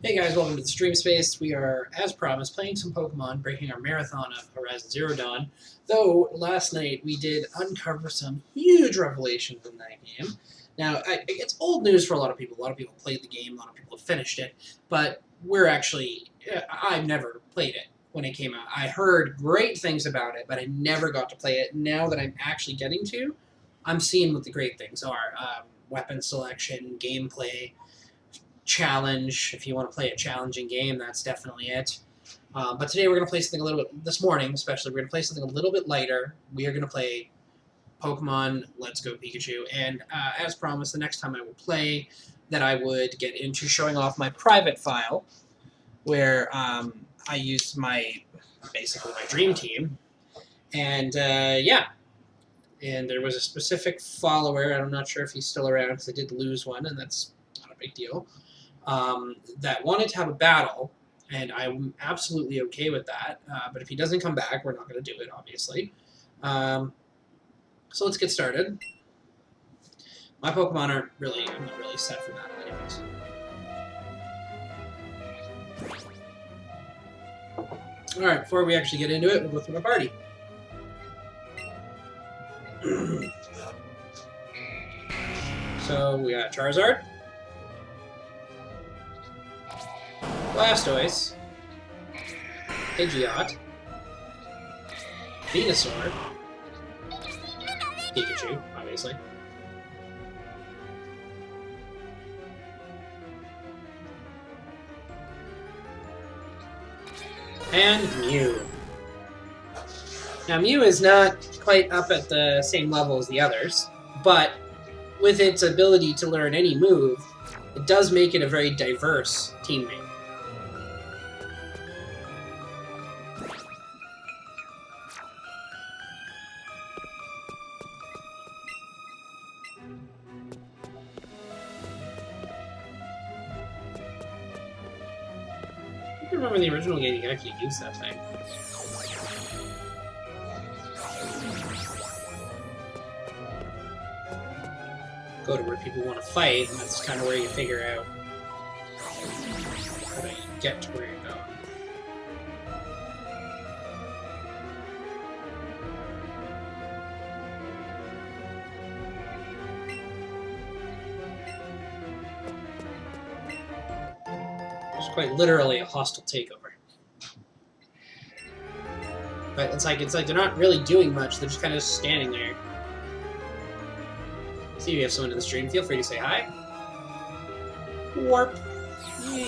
Hey guys, welcome to the stream space. We are, as promised, playing some Pokemon, breaking our marathon of Horizon Zero Dawn. Though, last night we did uncover some huge revelations in that game. Now, it's old news for a lot of people. A lot of people played the game, a lot of people have finished it, but I've never played it when it came out. I heard great things about it, but I never got to play it. Now that I'm actually getting to, I'm seeing what the great things are. Weapon selection, gameplay, challenge. If you want to play a challenging game, that's definitely it. But today we're going to play something a little bit, this morning especially, we're going to play something a little bit lighter. We are going to play Pokemon Let's Go Pikachu. And as promised, the next time I will play, that I would get into showing off my private file, where I use basically my dream team. And yeah. And there was a specific follower, I'm not sure if he's still around because I did lose one, and that's not a big deal. That wanted to have a battle, and I'm absolutely okay with that. But if he doesn't come back, we're not going to do it, obviously. So let's get started. My Pokemon I'm not really set for that anyways. Alright, before we actually get into it, we'll go through my party. So we got Charizard, Blastoise, Pidgeot, Venusaur, Pikachu, obviously, and Mew. Now, Mew is not quite up at the same level as the others, but with its ability to learn any move, it does make it a very diverse teammate. I remember in the original game you could actually use that thing. Go to where people want to fight, and that's kind of where you figure out how to get to where you're going. It's quite literally a hostile takeover. But it's like they're not really doing much, they're just kind of standing there. See if you have someone in the stream, feel free to say hi. Warp. Yay.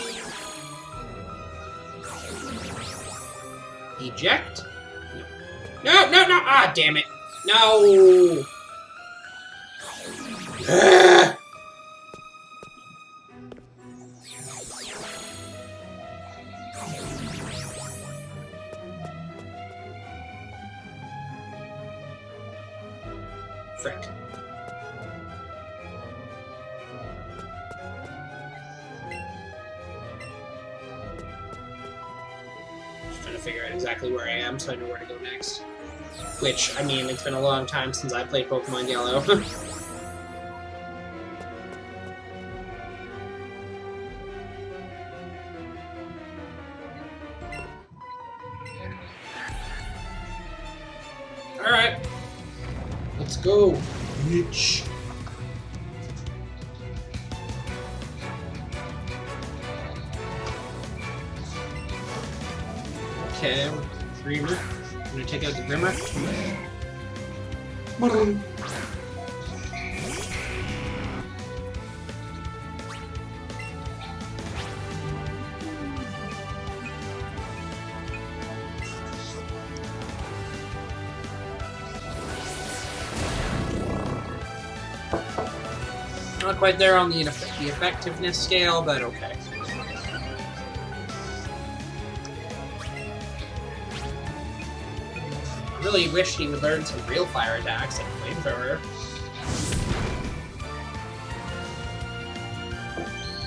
Eject? No. No! Ah, damn it! No! Frick. Figure out exactly where I am so I know where to go next. Which, I mean, it's been a long time since I played Pokemon Yellow. Alright. Let's go, bitch. Okay, Grimmer. I'm gonna take out the Grimmer. Not quite there on the effectiveness scale, but okay. I really wish he would learn some real fire attacks and flamethrower.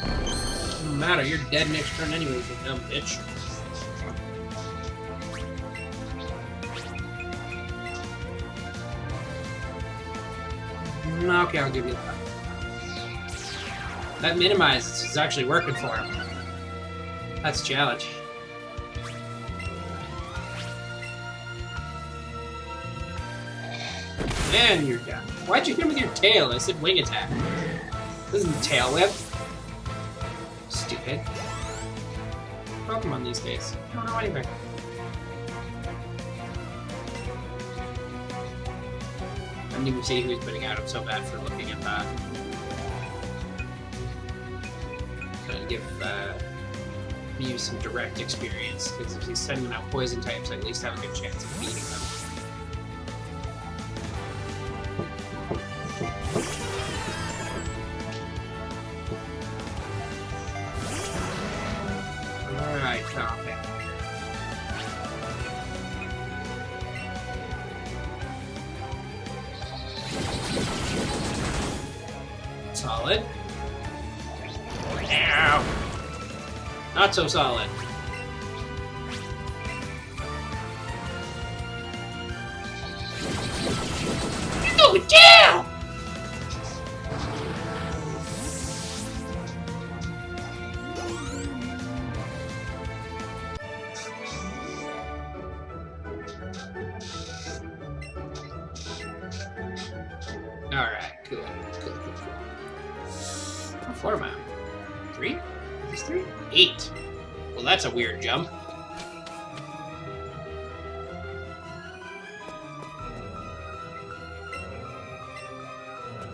Doesn't matter, you're dead next turn anyways, you dumb bitch. Okay, I'll give you that. That minimizes is actually working for him. That's a challenge. And you're done. Why'd you hit him with your tail? I said wing attack. This isn't tail whip. Stupid. Pokemon these days. I don't know anything. I didn't even see who he's putting out. I'm so bad for looking at that. Trying to give Mew some direct experience, because if he's sending out poison types, I at least have a good chance of beating them. Alright, Coffin. Solid. Ow! Not so solid. Go down! Alright, cool. How far am I? 3? Is this 3? 8. Well, that's a weird jump.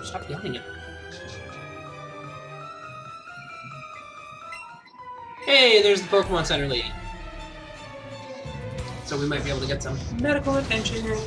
Stop yelling at me. Hey, there's the Pokemon Center lady. So we might be able to get some medical attention.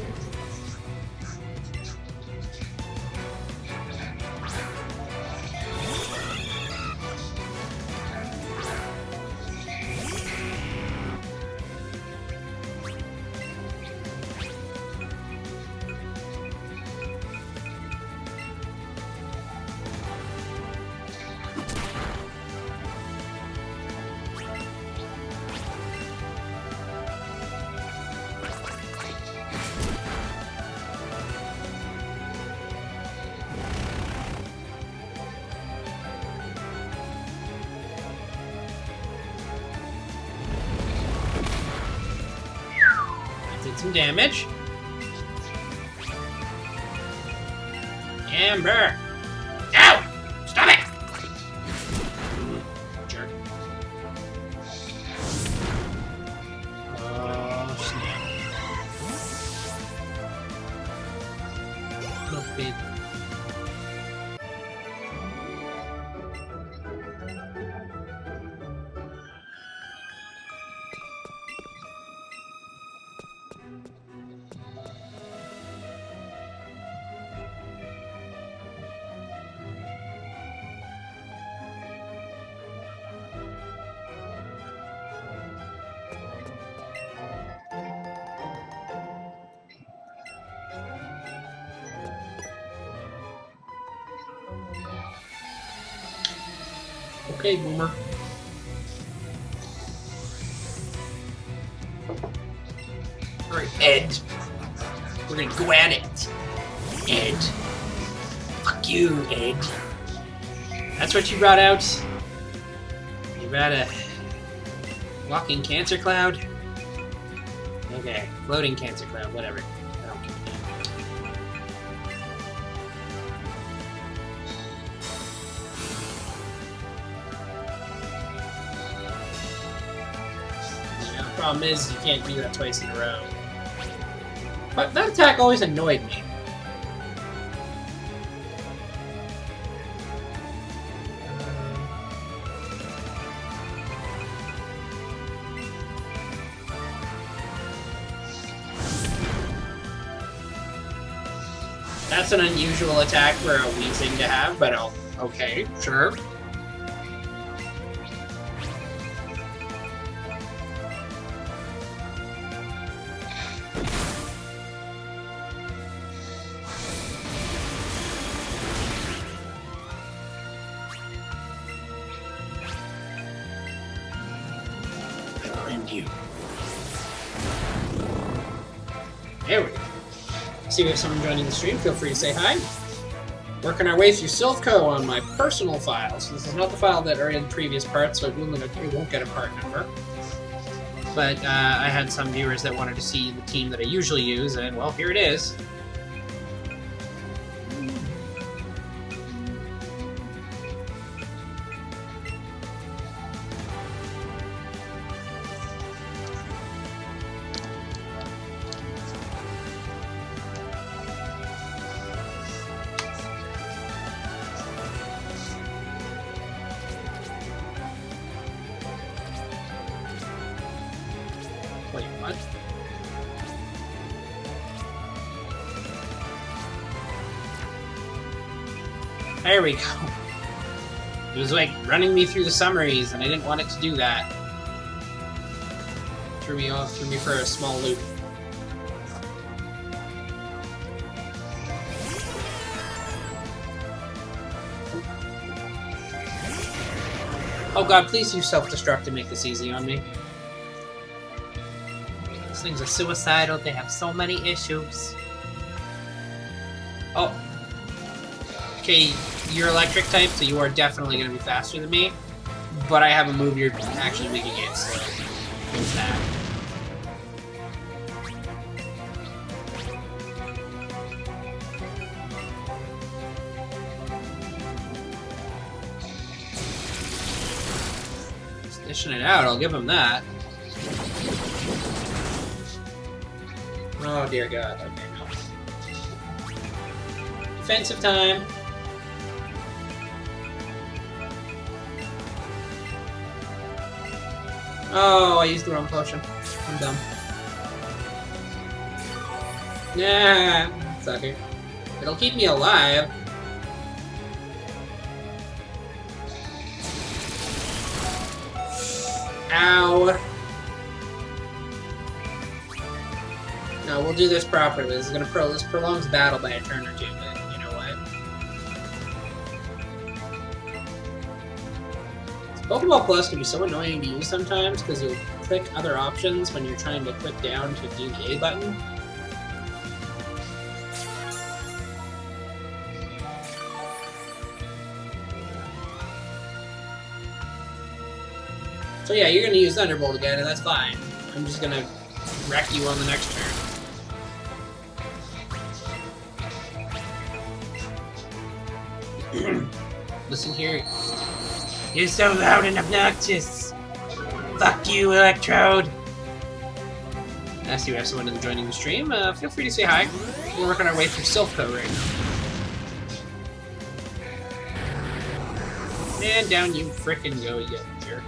Did some damage. Amber! Ow! Stop it! Jerk. Oh, snap. Look, big. Okay, Boomer. Alright, Ed. We're gonna go at it. Ed. Fuck you, Ed. That's what you brought out? You brought a walking cancer cloud? Okay, floating cancer cloud, whatever. I don't give a damn. Problem is, you can't do that twice in a row. But that attack always annoyed me. That's an unusual attack for a Weezing to have, but okay, sure. You. There we go. See, we have someone joining the stream. Feel free to say hi. Working our way through Silphco on my personal files. This is not the file that are in previous parts, so it won't get a part number. But I had some viewers that wanted to see the team that I usually use, and well, here it is. Wait, what? There we go. It was like running me through the summaries, and I didn't want it to do that. Threw me off, threw me for a small loop. Oh god, please use self-destruct to make this easy on me. These things are suicidal, they have so many issues. Oh. Okay, you're electric type, so you are definitely going to be faster than me. But I have a move you're actually making it slow. What's that? He's dishing it out, I'll give him that. Oh dear god, okay, no. Defensive time. Oh, I used the wrong potion. I'm dumb. Nah, sucker. It'll keep me alive. Ow. No, we'll do this properly. This prolongs battle by a turn or two, but you know what? Pokeball Plus can be so annoying to use sometimes because you'll click other options when you're trying to click down to do the A button. So yeah, you're gonna use Thunderbolt again, and that's fine. I'm just gonna wreck you on the next turn. Listen here. You're so loud and obnoxious! Fuck you, Electrode! I see we have someone joining the stream. Feel free to say hi. We're working our way through Silphco right now. And down you frickin' go, you jerk.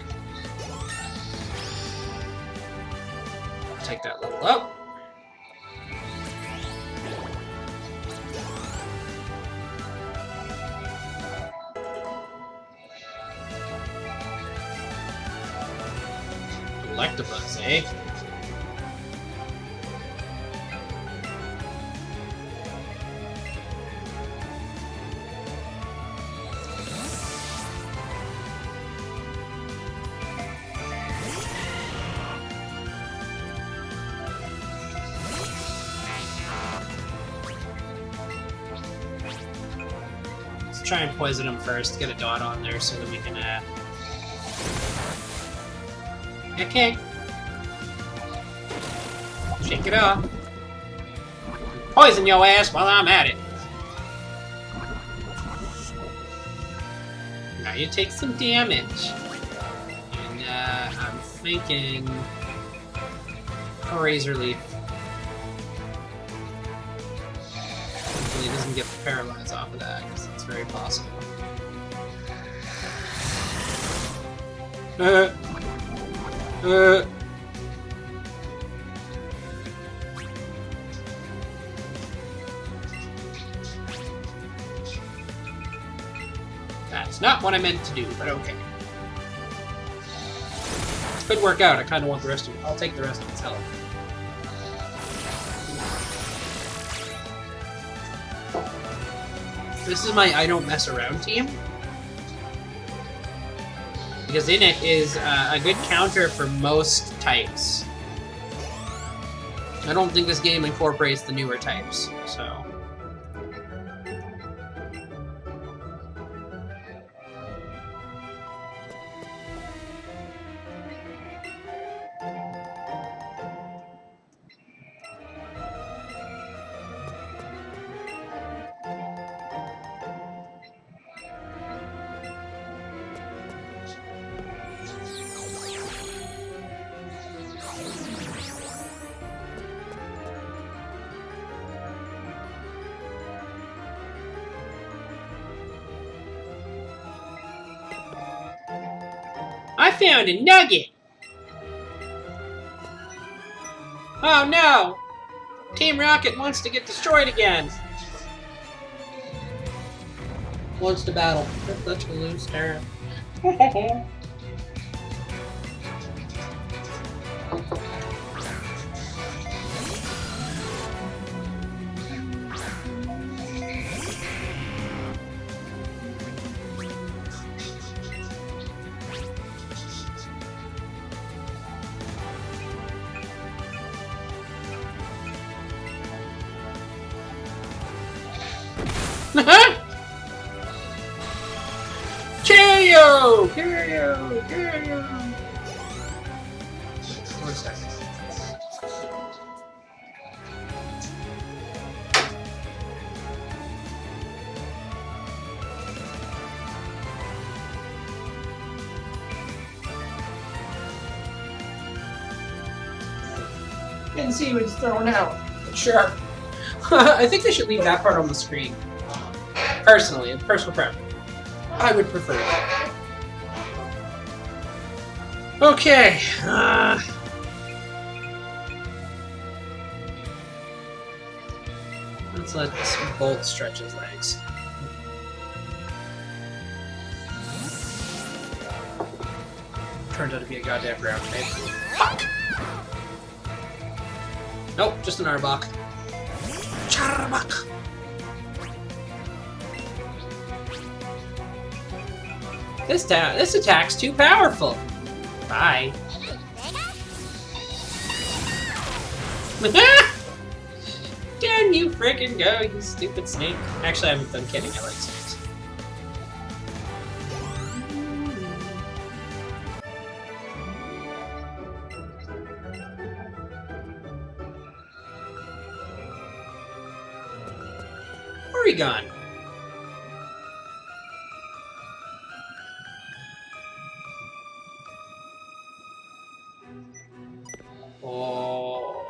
Take that level up. Electabuzz, eh? Let's try and poison him first, get a dot on there so that we can okay. Shake it off. Poison your ass while I'm at it. Now you take some damage. And I'm thinking a Razor Leaf. Hopefully he doesn't get paralyzed off of that, because it's very possible. That's not what I meant to do, but okay. Could work out. I kind of want the rest of it. I'll take the rest of its health. This is my I don't mess around team. Because in it is a good counter for most types. I don't think this game incorporates the newer types, so... found a nugget! Oh no! Team Rocket wants to get destroyed again! Wants to battle. Let's lose turn. Cheerio! Cheerio! Cheerio! 1 second. Didn't see what he's throwing out. Sure. I think they should leave that part on the screen. Personally, personal preference. I would prefer that. Okay. Let's let this Bolt stretch his legs. Turns out to be a goddamn ground type. Fuck! Nope, just an Arbok. Charbok! This attack's too powerful. Bye. Can you frickin' go, you stupid snake? Actually, I'm kidding. I like snakes. Oregon. Oh.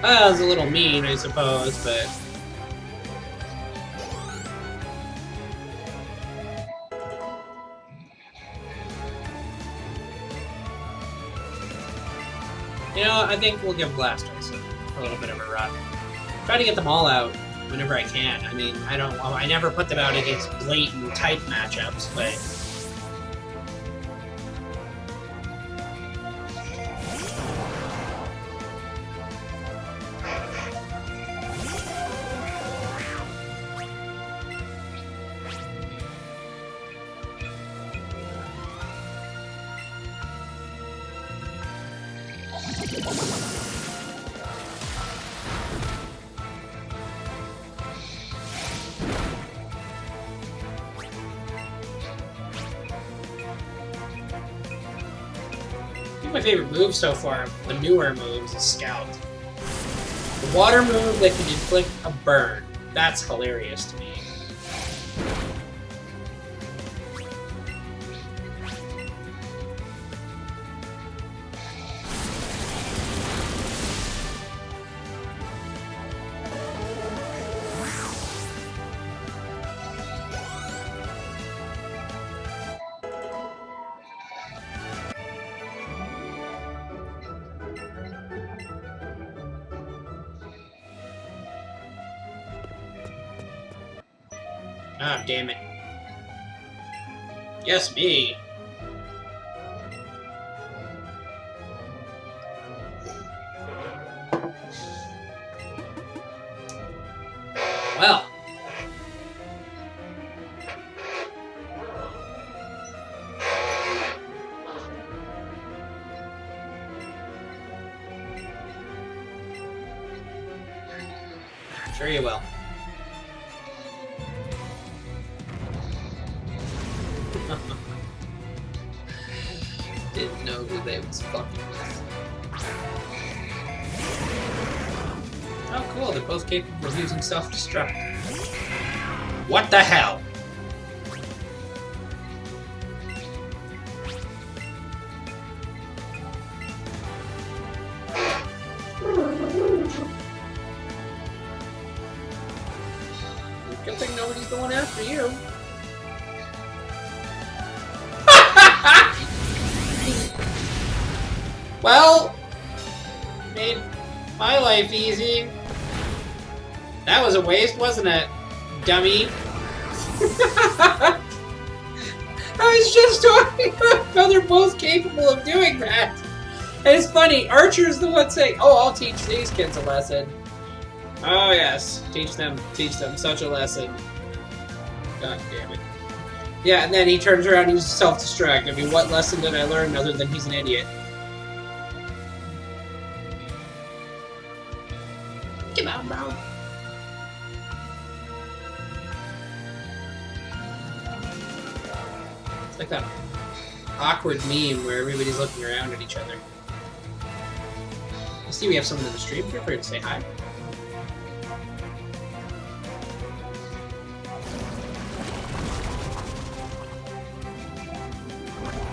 That was a little mean, I suppose, but... You know, I think we'll give Blastoise a little bit of a run. Try to get them all out whenever I can. I mean, I never put them out against blatant type matchups, but... My favorite move so far, the newer moves, is Scout. The water move that can inflict a burn. That's hilarious to me. Ah, damn it. Yes, me. Well. Sure you will. Didn't know who they was fucking with. Oh, cool. They're both capable of using self-destruct. What the hell? Good thing nobody's going after you. Well, made my life easy. That was a waste, wasn't it, dummy? I was just talking about how they're both capable of doing that. And it's funny, Archer's the one saying, "Oh, I'll teach these kids a lesson." Oh yes, teach them such a lesson. God damn it. Yeah, and then he turns around and uses self-destruct. I mean, what lesson did I learn other than he's an idiot? Come on, bro. It's like that awkward meme where everybody's looking around at each other. I see we have someone in the stream. Feel free to say hi.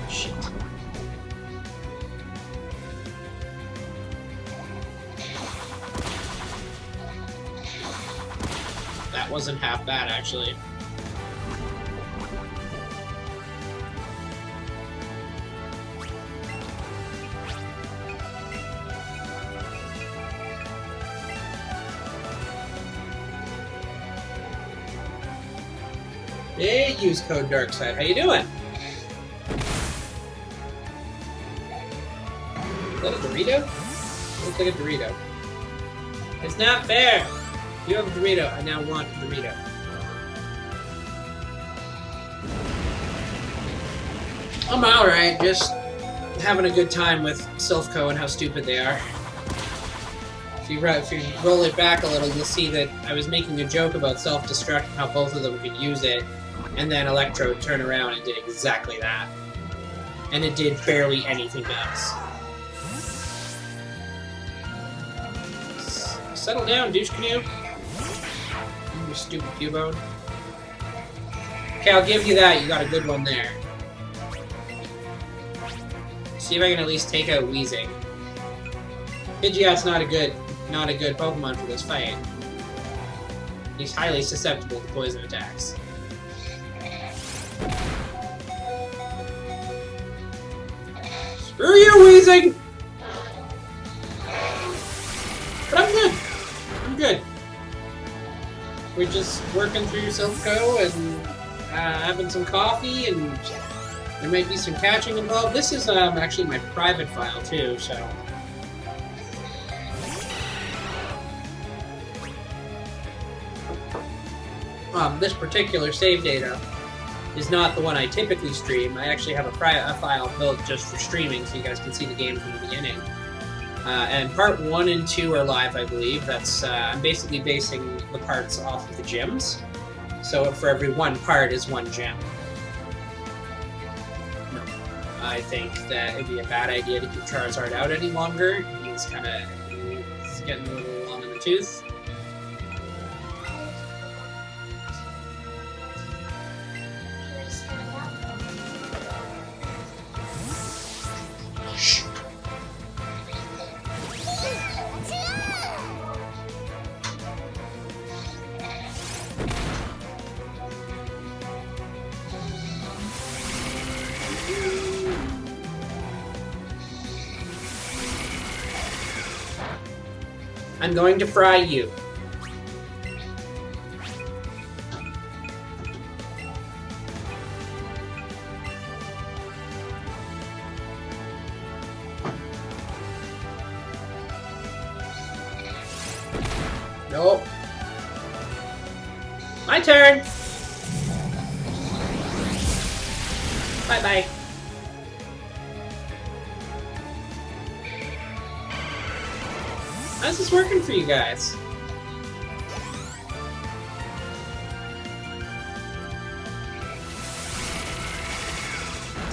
Shit. That wasn't half bad, actually. Hey, use code DARKSIDE. How you doing? Is that a Dorito? Looks like a Dorito. It's not fair! You have a Dorito, I now want a Dorito. I'm alright, just having a good time with Silphco and how stupid they are. If you roll it back a little, you'll see that I was making a joke about self-destruct and how both of them could use it, and then Electrode turned around and did exactly that. And it did barely anything else. Settle down, douche canoe. You stupid Cubone. Okay, I'll give you that. You got a good one there. See if I can at least take out Weezing. Pidgeot's not a good Pokemon for this fight. He's highly susceptible to poison attacks. Screw you, Weezing! But I'm good. I'm good. We're just working through Silphco and having some coffee, and there might be some catching involved. This is actually my private file too, so. This particular save data is not the one I typically stream. I actually have a file built just for streaming, so you guys can see the game from the beginning. And part 1 and 2 are live, I believe. That's I'm basically basing the parts off of the gyms. So for every one part is one gym. No. I think that it'd be a bad idea to keep Charizard out any longer. He's getting a little long in the tooth. I'm going to fry you. Nope. My turn. Bye-bye. How's this working for you guys?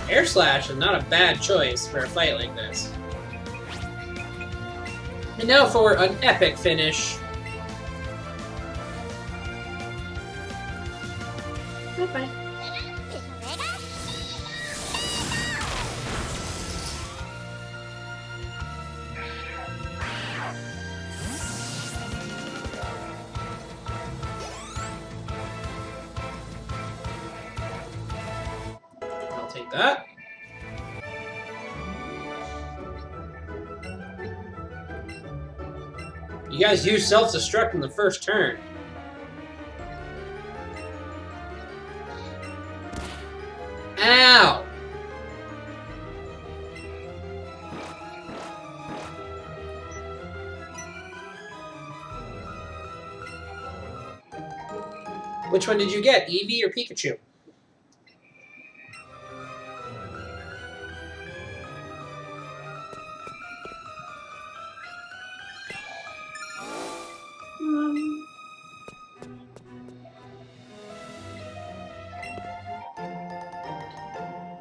Air Slash is not a bad choice for a fight like this. And now for an epic finish. Bye-bye. I'll take that. You guys use self-destruct in the first turn. Ow! Which one did you get, Eevee or Pikachu?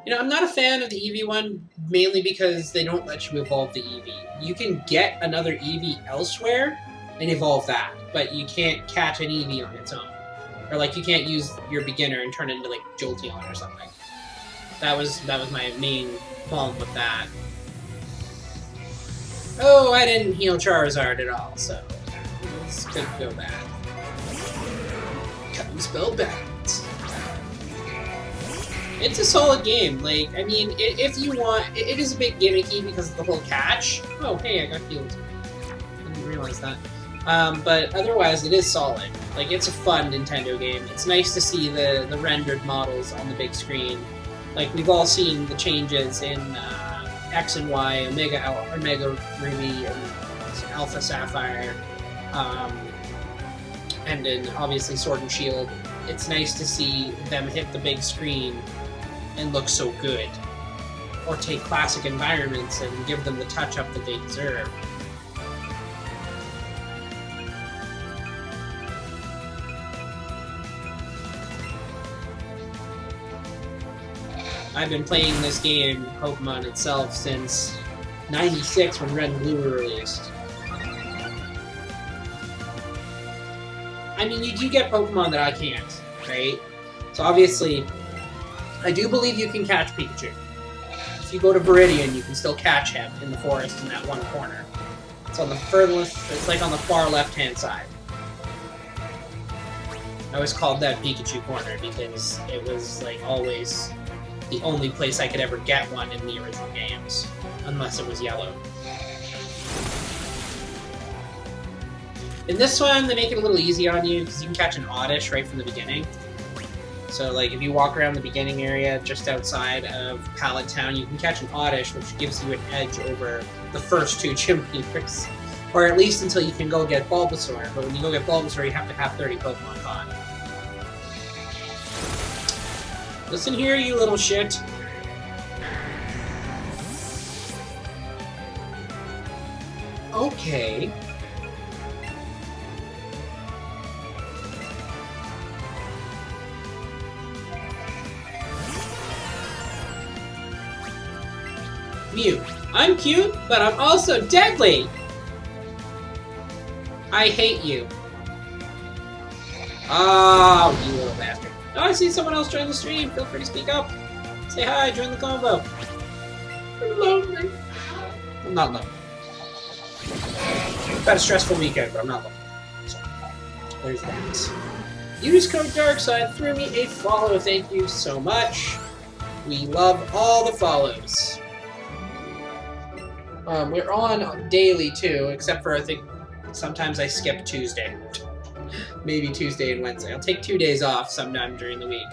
You know, I'm not a fan of the Eevee one, mainly because they don't let you evolve the Eevee. You can get another Eevee elsewhere and evolve that, but you can't catch an Eevee on its own. Or, like, you can't use your beginner and turn it into, like, Jolteon or something. That was my main problem with that. Oh, I didn't heal Charizard at all, so this could go bad. Cutting spell balance. It's a solid game. Like, I mean, if you want, it is a bit gimmicky because of the whole catch. Oh, hey, I got healed. I didn't realize that. But otherwise, it is solid. Like, it's a fun Nintendo game. It's nice to see the rendered models on the big screen. Like, we've all seen the changes in X and Y, Omega Ruby, and Alpha Sapphire, and then obviously Sword and Shield. It's nice to see them hit the big screen and look so good. Or take classic environments and give them the touch-up that they deserve. I've been playing this game, Pokemon itself, since '96 when Red and Blue were released. I mean, you do get Pokemon that I can't, right? So obviously, I do believe you can catch Pikachu. If you go to Viridian, you can still catch him in the forest in that one corner. It's on the furthest, it's like on the far left-hand side. I always called that Pikachu corner because it was like always the only place I could ever get one in the original games, unless it was yellow. In this one, they make it a little easy on you because you can catch an Oddish right from the beginning. So, like, if you walk around the beginning area just outside of Pallet Town, you can catch an Oddish, which gives you an edge over the first two gym leaders. Or at least until you can go get Bulbasaur. But when you go get Bulbasaur, you have to have 30 Pokemon caught. Listen here, you little shit. Okay. Mew. I'm cute, but I'm also deadly! I hate you. Oh, you little bastard. Oh, I see someone else join the stream. Feel free to speak up. Say hi, join the convo. I'm lonely. I'm not lonely. I've had a stressful weekend, but I'm not lonely. So, there's that. Use code DARKSIDE, threw me a follow. Thank you so much. We love all the follows. We're on daily too, except for I think sometimes I skip Tuesday. Maybe Tuesday and Wednesday. I'll take 2 days off sometime during the week.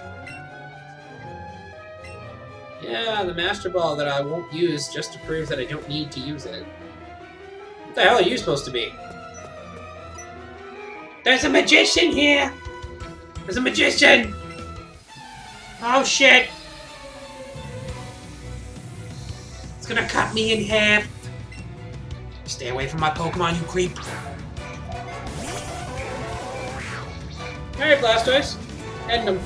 Yeah, the Master Ball that I won't use just to prove that I don't need to use it. What the hell are you supposed to be? There's a magician here! There's a magician! Oh shit! It's gonna cut me in half! Stay away from my Pokemon, you creep! Alright, Blastoise. End him.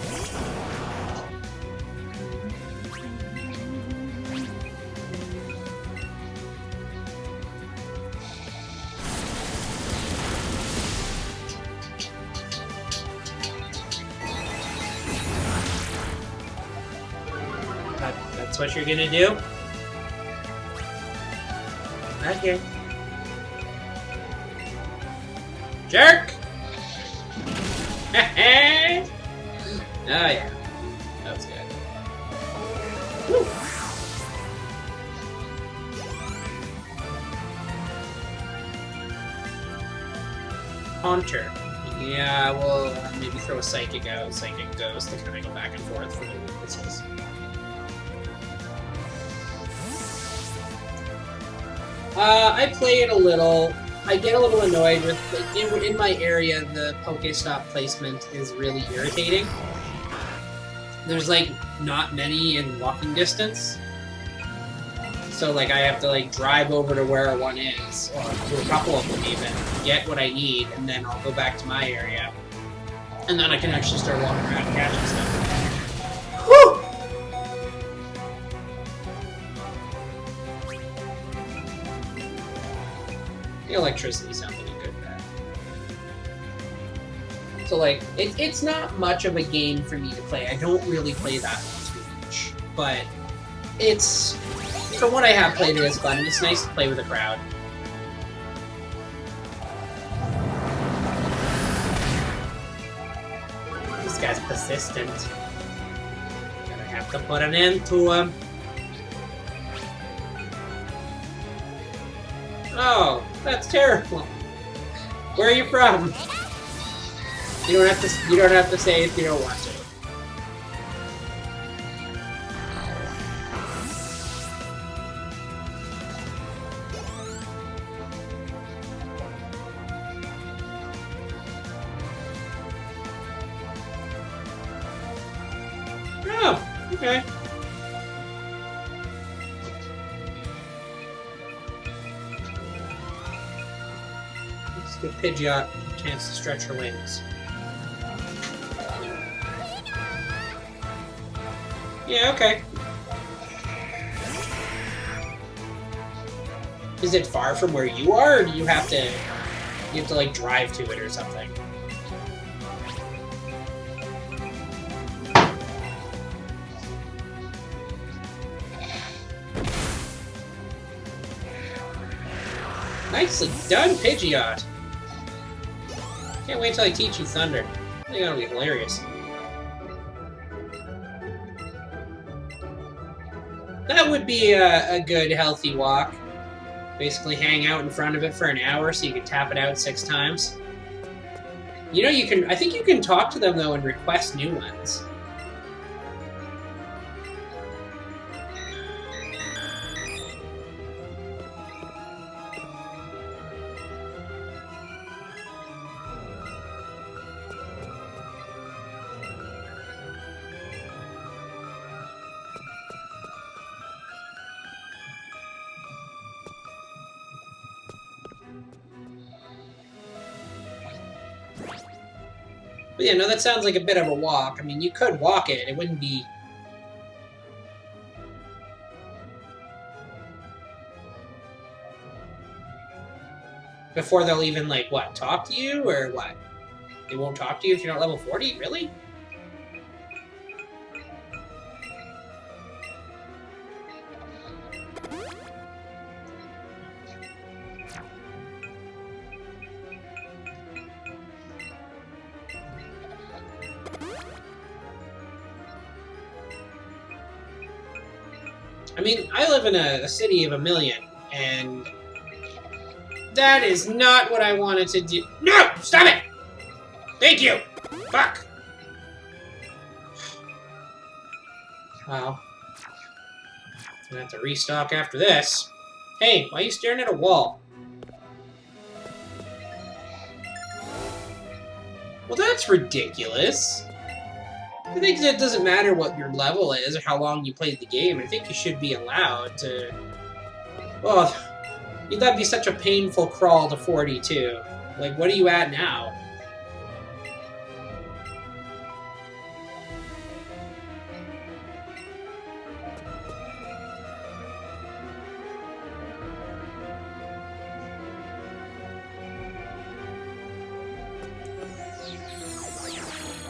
That's what you're gonna do? Okay. Jerk! Oh yeah. That was good. Woo. Haunter. Yeah, we'll maybe throw a Psychic out, Psychic Ghost to kind of go back and forth for the weaknesses. I play it a little. I get a little annoyed with, like, in my area, the Pokestop placement is really irritating. There's, like, not many in walking distance. So, like, I have to, like, drive over to where one is, or to a couple of them even, get what I need, and then I'll go back to my area. And then I can actually start walking around and catching stuff. Whew! The electricity sounds like a good bet. So, like, it's not much of a game for me to play. I don't really play that much, but it's... From what I have played, it is fun, and it's nice to play with a crowd. This guy's persistent. Gonna have to put an end to him. Oh, that's terrible. Where are you from? You don't have to say if you don't want to. Oh, okay. Let's give Pidgeot a chance to stretch her wings. Yeah, okay. Is it far from where you are, or do you have to like drive to it or something? Nicely done, Pidgeot! Can't wait till I teach you Thunder. I think that'll be hilarious. That would be a good, healthy walk. Basically hang out in front of it for an hour so you can tap it out 6 times. You know, you can... I think you can talk to them, though, and request new ones. But yeah, no, that sounds like a bit of a walk. I mean, you could walk it. It wouldn't be... Before they'll even, like, what, talk to you? Or what? They won't talk to you if you're not level 40? Really? I mean, I live in a city of 1 million, and that is not what I wanted to do. No! Stop it! Thank you! Fuck! Wow. Gonna have to restock after this. Hey, why are you staring at a wall? Well, that's ridiculous. I think it doesn't matter what your level is or how long you played the game. I think you should be allowed to... Well, that'd be such a painful crawl to 42. Like, what are you at now?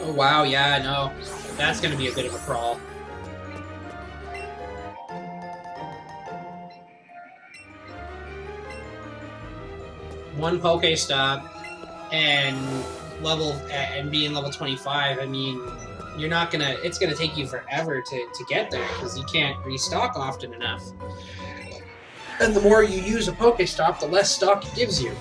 Oh, wow, yeah, I know. That's gonna be a bit of a crawl. one Pokestop and being level 25, I mean, you're not gonna. It's gonna take you forever to get there because you can't restock often enough. And the more you use a Pokestop, the less stock it gives you.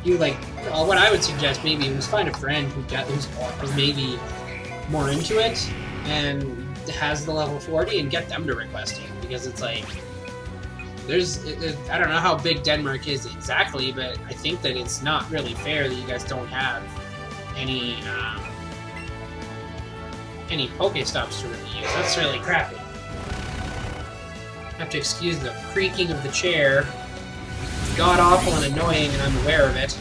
You what I would suggest maybe is find a friend who's maybe more into it and has the level 40 and get them to request it, because it's like I don't know how big Denmark is exactly, but I think that it's not really fair that you guys don't have any Pokestops to really use. That's really crappy. I have to excuse the creaking of the chair. God awful and annoying, and I'm aware of it.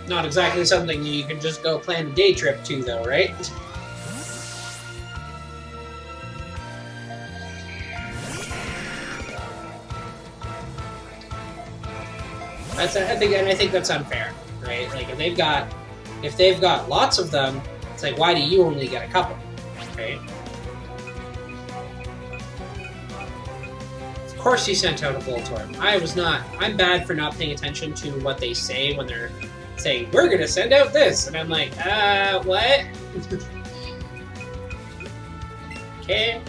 Not exactly something you can just go plan a day trip to, though, right? I think that's unfair, right? Like if they've got lots of them, it's like, why do you only get a couple, right? Of course he sent out a Voltorb. I'm bad for not paying attention to what they say when they're saying, we're gonna send out this, and I'm like, what? Okay.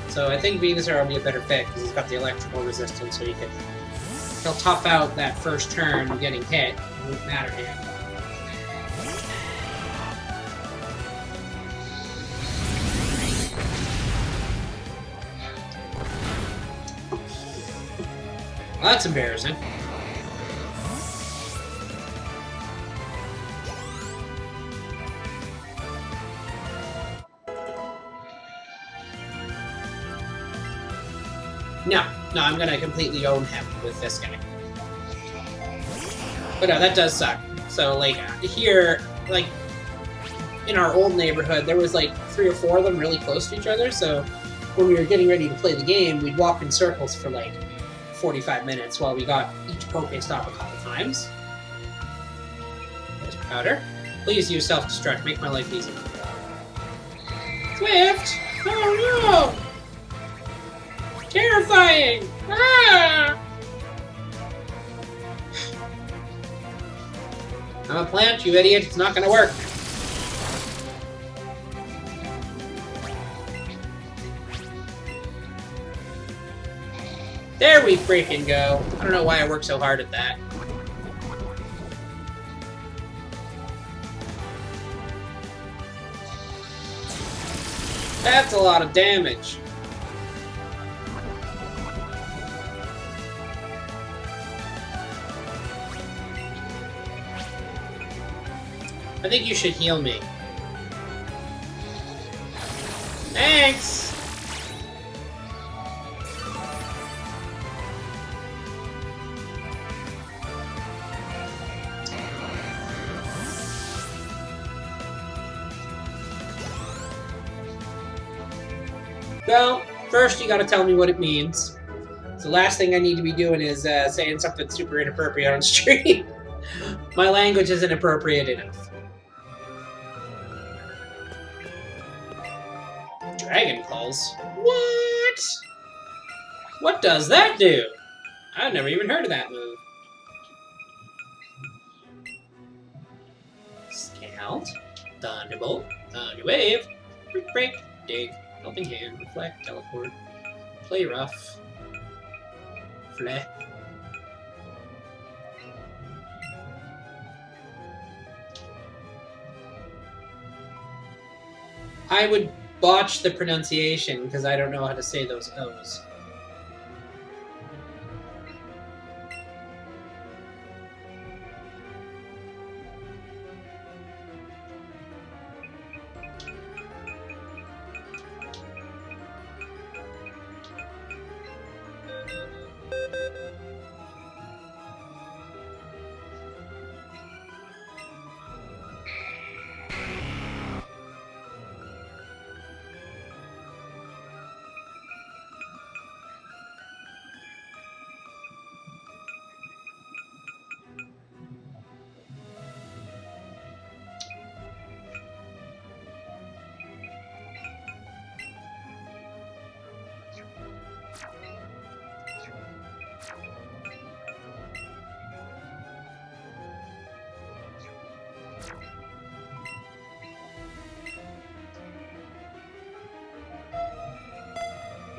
So I think Venusaur will be a better fit because he's got the electrical resistance, so he'll tough out that first turn getting hit. It won't matter to him. Well, that's embarrassing. No, I'm gonna completely own him with this guy. But no, that does suck. So, here, in our old neighborhood, there was, 3 or 4 of them really close to each other, so when we were getting ready to play the game, we'd walk in circles for, 45 minutes while we got each Pokestop a couple times. There's Powder. Please use self-destruct, make my life easy. Swift! Oh no! Terrifying! Ah! I'm a plant, you idiot. It's not gonna work. There we freaking go. I don't know why I worked so hard at that. That's a lot of damage. I think you should heal me. Thanks! Well, first you gotta tell me what it means. So the last thing I need to be doing is saying something super inappropriate on stream. My language isn't appropriate enough. Dragon Pulse? What? What does that do? I've never even heard of that move. Scout, Thunderbolt, Thunder Wave, Quick Break, Dig, Helping Hand, Reflect, Teleport, Play Rough, Fleh. I would botch the pronunciation because I don't know how to say those O's.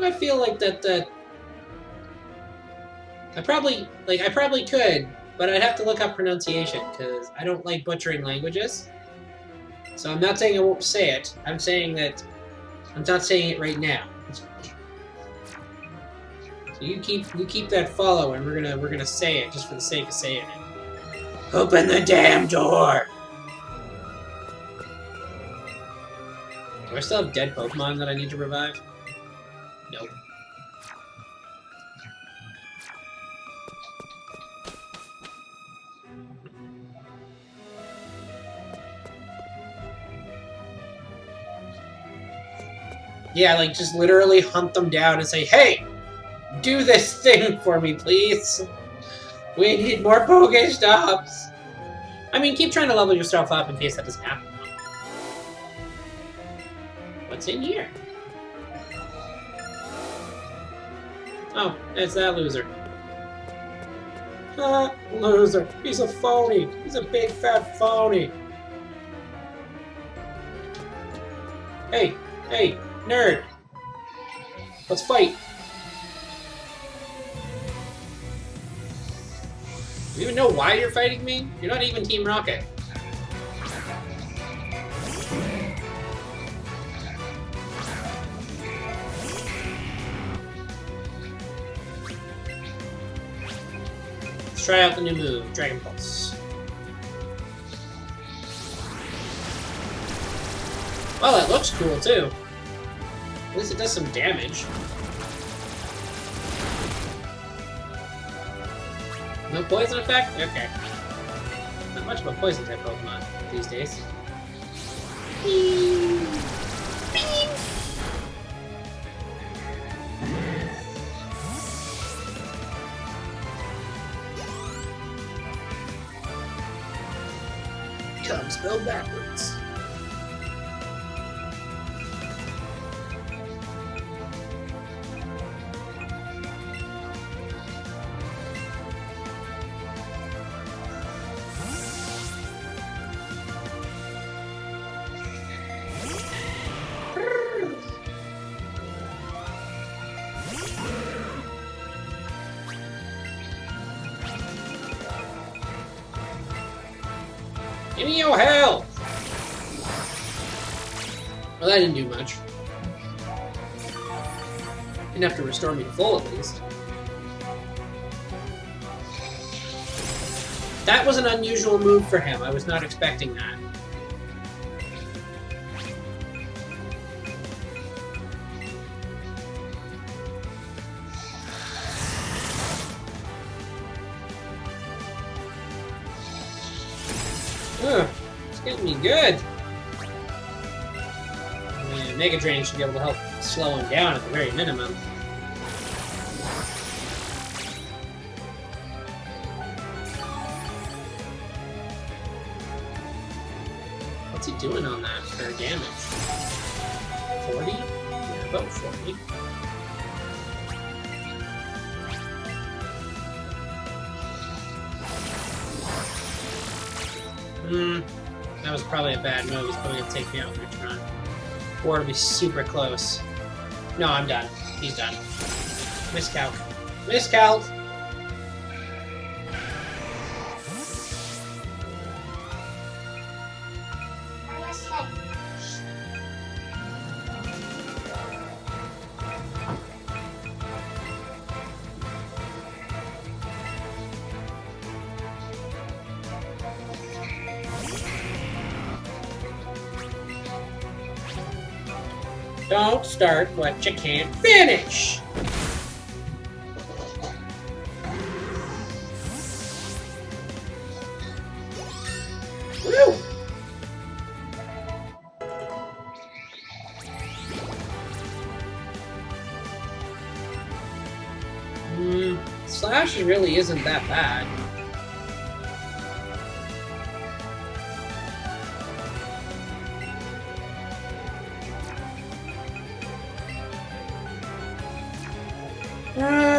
I feel like that I probably could, but I'd have to look up pronunciation because I don't like butchering languages. So I'm not saying I won't say it. I'm saying that I'm not saying it right now. So you keep that follow, and we're gonna say it just for the sake of saying it. Open the damn door! Do I still have dead Pokemon that I need to revive? Nope. Yeah, like, just literally hunt them down and say, hey! Do this thing for me, please! We need more Pokestops! I mean, keep trying to level yourself up in case that doesn't happen. What's in here? Oh, it's that loser. Ah, loser. He's a phony. He's a big fat phony. Hey, hey, nerd. Let's fight. Do you even know why you're fighting me? You're not even Team Rocket. Let's try out the new move, Dragon Pulse. Well, it looks cool too. At least it does some damage. No poison effect? Okay. Not much of a poison type Pokemon these days. Come spelled backwards. Give me your health! Well, that didn't do much. Enough to restore me to full, at least. That was an unusual move for him. I was not expecting that. Ugh, it's getting me good. I mean, Mega Drain should be able to help slow him down at the very minimum. What's he doing on that for damage? 40? Yeah, about 40. That was probably a bad move. He's probably gonna take me out next run. Or it'll be super close. No, I'm done. He's done. Miscalc. Miscalc! Don't start what you can't finish! Woo! Slash really isn't that bad.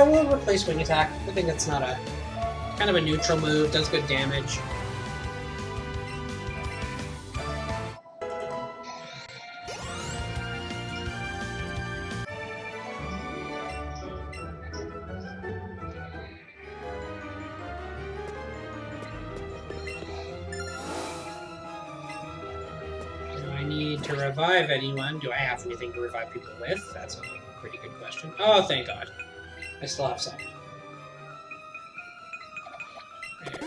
We'll replace Wing Attack. I think it's not a... kind of a neutral move, does good damage. anything to revive anyone. Do I have anything to revive people with? That's a pretty good question. Oh, thank God. I still have some. There we go.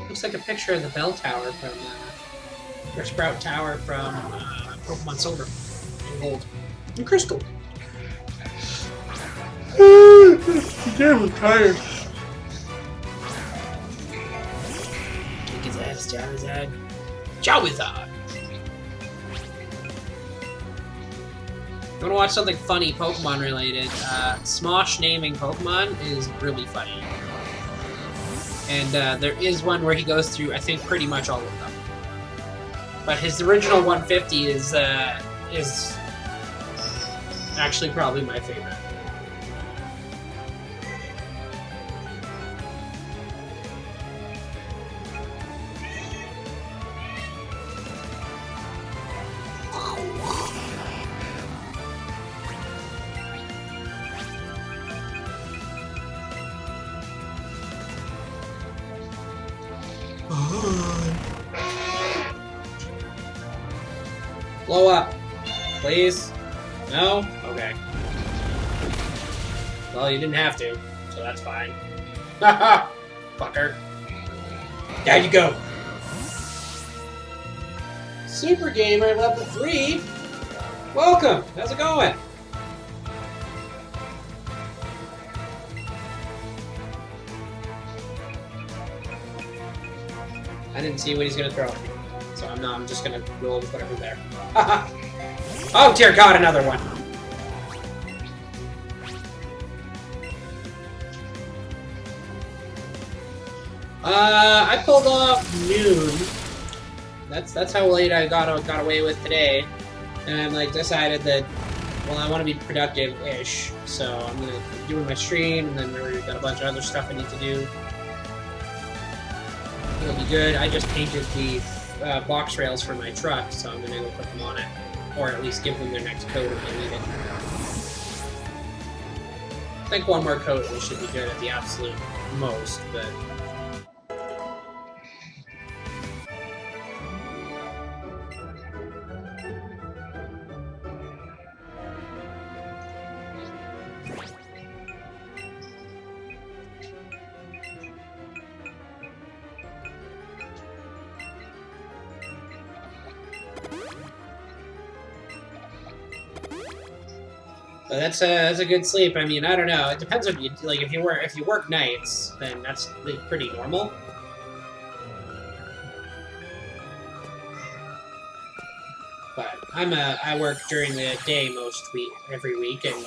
Looks like a picture of the bell tower from, or Sprout Tower from Pokemon Silver and Gold and Crystal. Damn, I'm tired. Kick his ass, Charizard. Charizard! You wanna watch something funny Pokemon related? Smosh naming Pokemon is really funny. And there is one where he goes through, I think, pretty much all of them. But his original 150 is actually probably my favorite. Blow up. Please? No? Okay. Well, you didn't have to, so that's fine. Haha! Fucker. Down you go! Super Gamer level 3? Welcome! How's it going? I didn't see what he's gonna throw at me. So I'm just gonna roll with whatever's there. Oh dear God, another one! I pulled off noon. That's how late I got away with today. And I'm like decided that, well, I want to be productive-ish. So I'm gonna be doing my stream, and then we've got a bunch of other stuff I need to do. It'll be good. I just painted the box rails for my truck, so I'm gonna go put them on it, or at least give them their next coat if they need it. I think one more coat we should be good at the absolute most, but. But that's a good sleep. I mean, I don't know. It depends on you. Like, if you work nights, then that's like, pretty normal. But I work during the day every week, and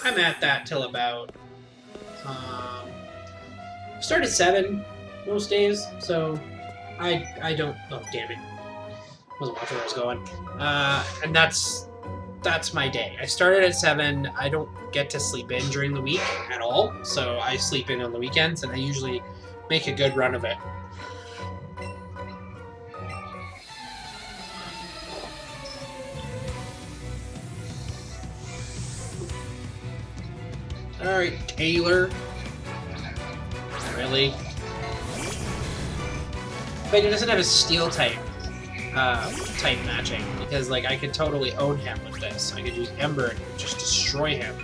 I'm at that till about start at 7 most days. So I don't. Oh damn it! Wasn't watching where I was going. And that's my day. I started at 7. I don't get to sleep in during the week at all, so I sleep in on the weekends, and I usually make a good run of it. Alright, Taylor. Really? But he doesn't have a steel type matching, because like I could totally own him with this. I could use Ember and just destroy him.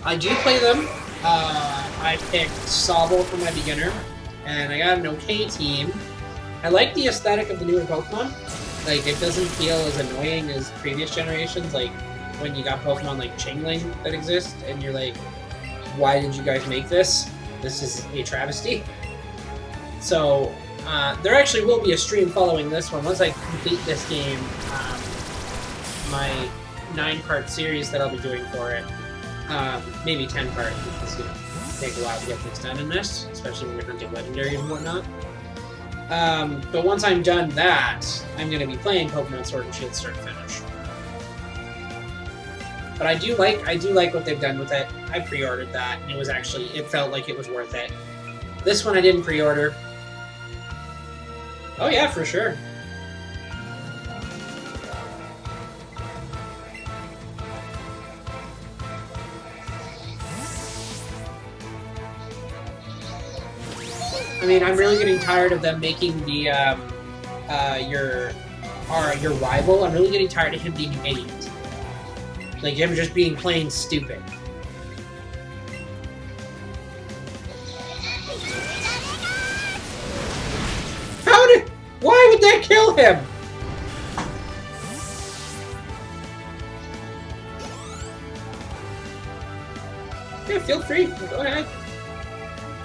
I do play them. I picked Sobble for my beginner, and I got an okay team. I like the aesthetic of the newer Pokemon. Like, it doesn't feel as annoying as previous generations, like when you got Pokemon like Chingling that exist, and you're like, why did you guys make this? This is a travesty. So, there actually will be a stream following this one. Once I complete this game, my 9-part series that I'll be doing for it, maybe 10-part, because, you know, take a while to get things done in this, especially when you're hunting legendaries and whatnot. But once I'm done that, I'm going to be playing Pokemon Sword and Shield start to finish. But I do like what they've done with it. I pre-ordered that, and it felt like it was worth it. This one I didn't pre-order. Oh yeah, for sure. I mean, I'm really getting tired of them making the your rival. I'm really getting tired of him being an idiot. Like him just being plain stupid. Why would that kill him? Yeah, feel free. Go ahead.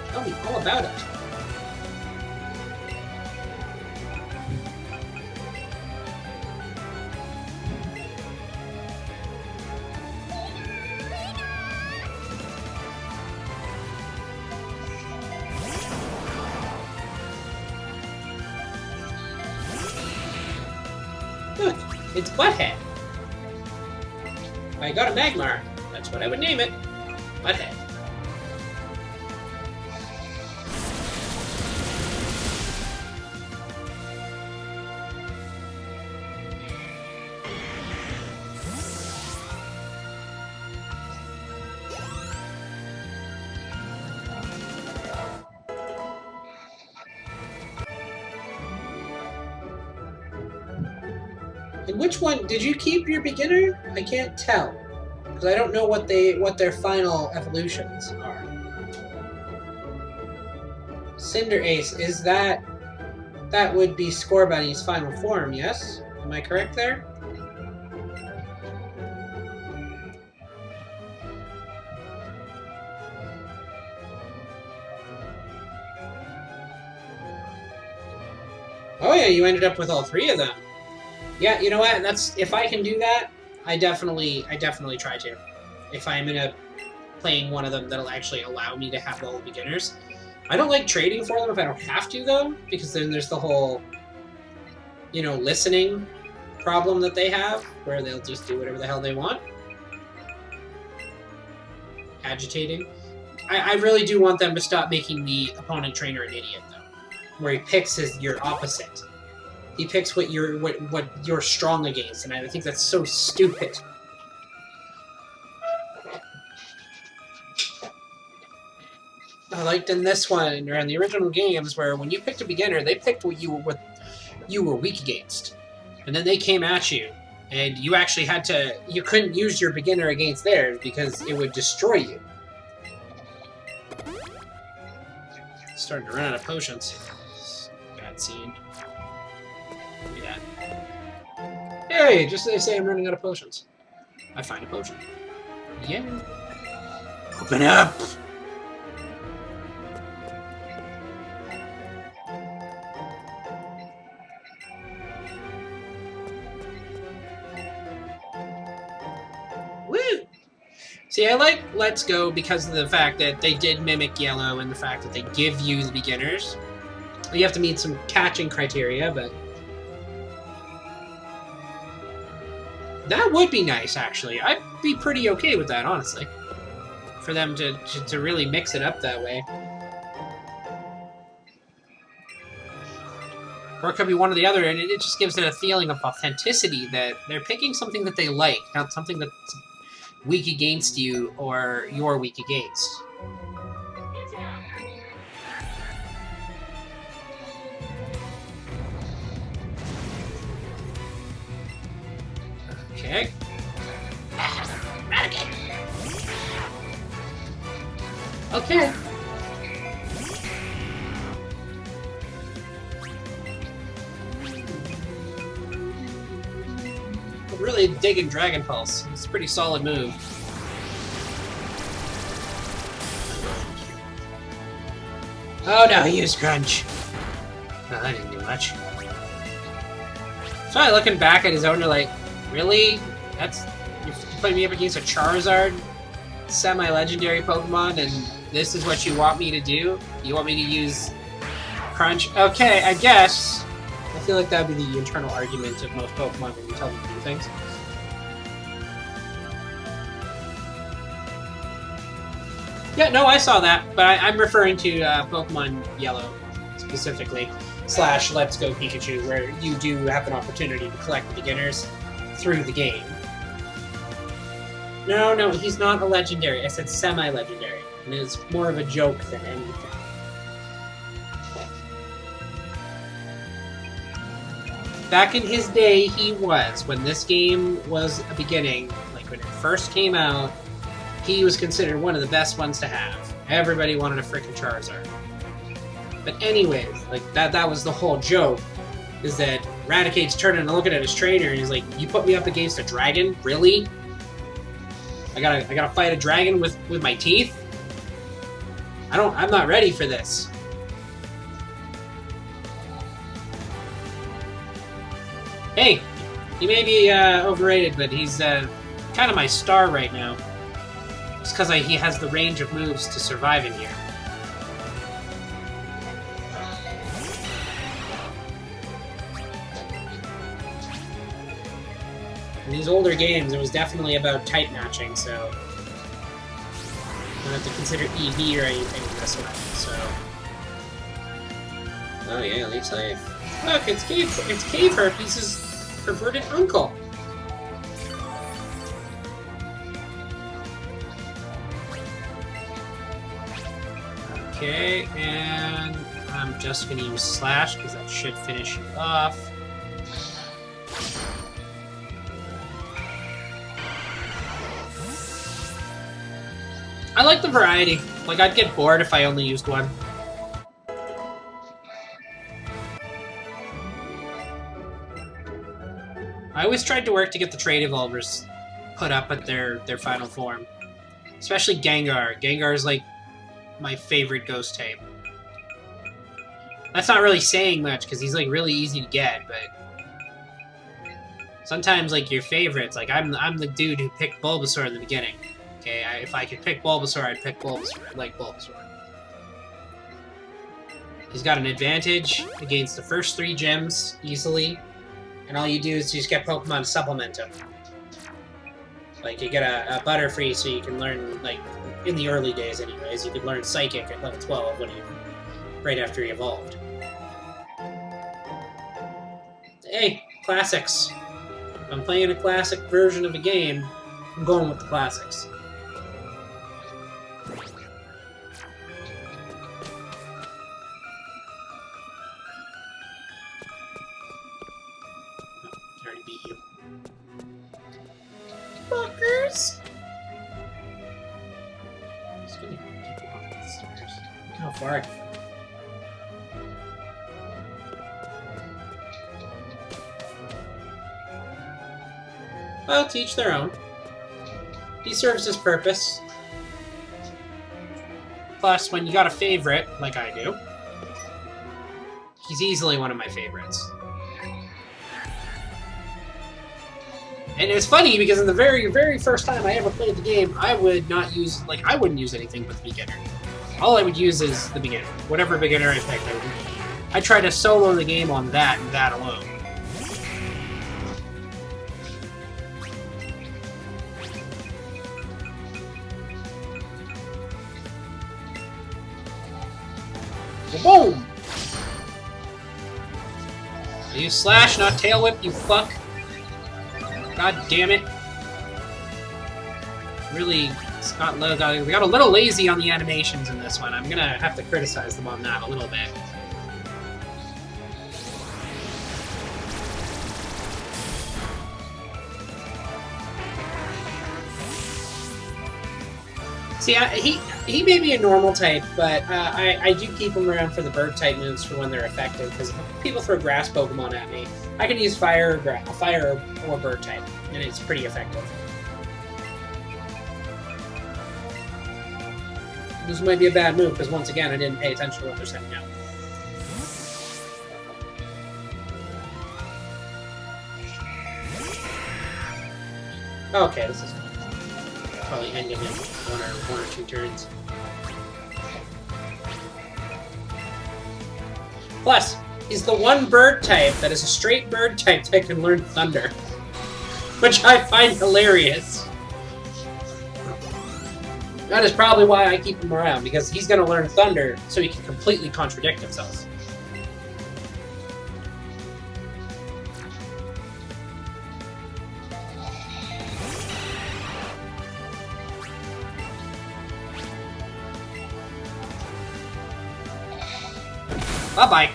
Tell me all about it. Look, it's Butthead. I got a Magmar. That's what I would name it. Butthead. And which one did you keep your beginner? I can't tell because I don't know what their final evolutions are. Cinder Ace, is that would be Scorbunny's final form? Yes, am I correct there? Oh yeah, you ended up with all three of them. Yeah, you know what? If I can do that, I definitely try to. If I'm playing one of them that'll actually allow me to have all the beginners. I don't like trading for them if I don't have to though, because then there's the whole, listening problem that they have, where they'll just do whatever the hell they want. Agitating. I really do want them to stop making the opponent trainer an idiot though, where he picks your opposite. He picks what you're strong against, and I think that's so stupid. I liked in this one, or in the original games, where when you picked a beginner, they picked what you were weak against, and then they came at you, and you actually you couldn't use your beginner against theirs because it would destroy you. Starting to run out of potions. Bad scene. Yeah. Hey, just as they say I'm running out of potions. I find a potion. Yeah. Open up! Woo! See, I like Let's Go because of the fact that they did mimic Yellow and the fact that they give you the beginners. You have to meet some catching criteria, but that would be nice, actually. I'd be pretty okay with that, honestly. For them to really mix it up that way. Or it could be one or the other, and it just gives it a feeling of authenticity that they're picking something that they like, not something that's weak against you or you're weak against. Okay. Okay. I'm really digging Dragon Pulse. It's a pretty solid move. Oh no, he used Crunch. No, that didn't do much. So looking back at his owner like, really? You're putting me up against a Charizard? semi-legendary Pokemon, and this is what you want me to do? You want me to use Crunch? Okay, I guess. I feel like that would be the internal argument of most Pokemon when you tell them to do things. Yeah, no, I saw that, but I'm referring to Pokemon Yellow specifically, / Let's Go Pikachu, where you do have an opportunity to collect the beginners through the game. No, he's not a legendary. I said semi-legendary, and it's more of a joke than anything. Back in his day, he was. When this game was a beginning, like when it first came out, he was considered one of the best ones to have. Everybody wanted a freaking Charizard. But anyways, like that was the whole joke, is that Raticate's turning and looking at his trainer and he's like, "You put me up against a dragon? Really? I gotta fight a dragon with my teeth? I'm not ready for this." Hey, he may be overrated, but he's kind of my star right now. Just because he has the range of moves to survive in here. In these older games, it was definitely about type matching, so I don't have to consider EV or anything in this one, so... Oh yeah, Leaf's life. Look, it's Cave Herpes' perverted uncle. Okay, and I'm just gonna use Slash because that should finish you off. I like the variety. Like, I'd get bored if I only used one. I always tried to work to get the Trade Evolvers put up at their final form. Especially Gengar. Gengar is like my favorite ghost type. That's not really saying much because he's like really easy to get, but sometimes like your favorites, like I'm the dude who picked Bulbasaur in the beginning. Okay, if I could pick Bulbasaur, I'd pick Bulbasaur. I like Bulbasaur. He's got an advantage against the first 3 gyms easily, and all you do is just get Pokemon to supplement him. Like, you get a Butterfree so you can learn, like, in the early days anyways, you could learn Psychic at level 12 right after he evolved. Hey, classics. If I'm playing a classic version of a game, I'm going with the classics. I already beat you. Fuckers! Just gonna keep walking up the stairs. Look how far I can go. Well, to each their own. He serves his purpose. Plus, when you got a favorite, like I do, he's easily one of my favorites. And it's funny because in the very, very first time I ever played the game, I would not use, I wouldn't use anything but the beginner. All I would use is the beginner. Whatever beginner I picked, I try to solo the game on that and that alone. Boom! I use Slash, not Tail Whip, you fuck. God damn it. Really, Scott Lowe we got a little lazy on the animations in this one. I'm gonna have to criticize them on that a little bit. See, he may be a normal type, but I do keep him around for the bird type moves for when they're effective, because if people throw grass Pokemon at me, I can use fire or bird type, and it's pretty effective. This might be a bad move, because once again, I didn't pay attention to what they're sending out. Okay, this is fun. probably end him in one or two turns. Plus, he's the one bird type that is a straight bird type that can learn Thunder, which I find hilarious. That is probably why I keep him around, because he's going to learn Thunder so he can completely contradict himself. Bye-bye.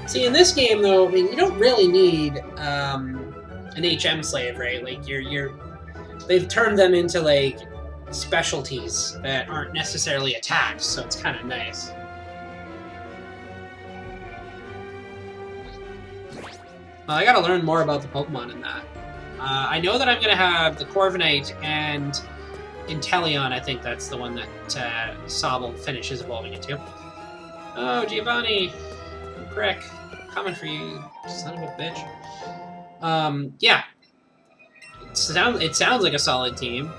See, in this game, though, I mean, you don't really need an HM slave, right? Like, they've turned them into, like, specialties that aren't necessarily attacks, so it's kind of nice. Well, I gotta learn more about the Pokemon in that. I know that I'm gonna have the Corviknight and Inteleon. I think that's the one that Sobble finishes evolving into. Oh, Giovanni! Prick. Coming for you, son of a bitch. Yeah. It sounds like a solid team.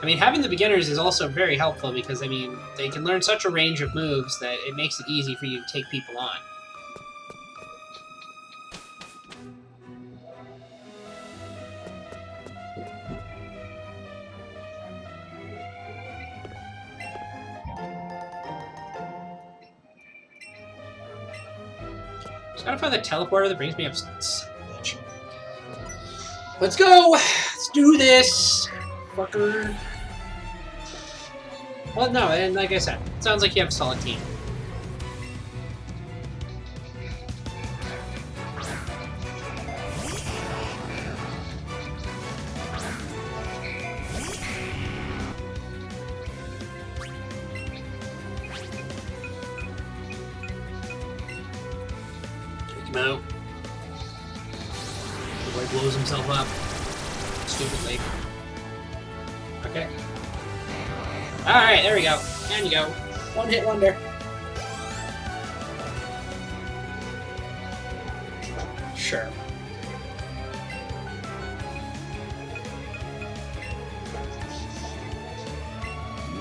I mean, having the beginners is also very helpful because, I mean, they can learn such a range of moves that it makes it easy for you to take people on. Just gotta find the teleporter that brings me up. Let's go! Let's do this! Fucker. Well, no, and like I said, it sounds like you have a solid team. Him out. The boy blows himself up. Stupidly. Okay. Alright, there we go. And you go. One hit wonder. Sure.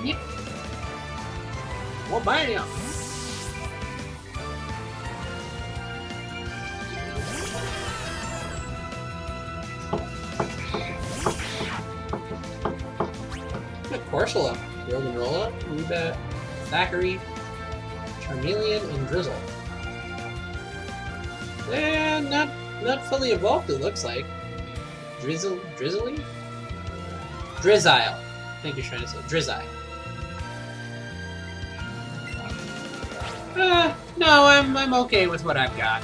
Yep. Well, bam! Corsola, Goldenrola, Ruba, Thackeray, Charmeleon, and Drizzle. And not fully evolved, it looks like. Drizzly? Drizzile. I think you're trying to say Drizzile. No, I'm okay with what I've got.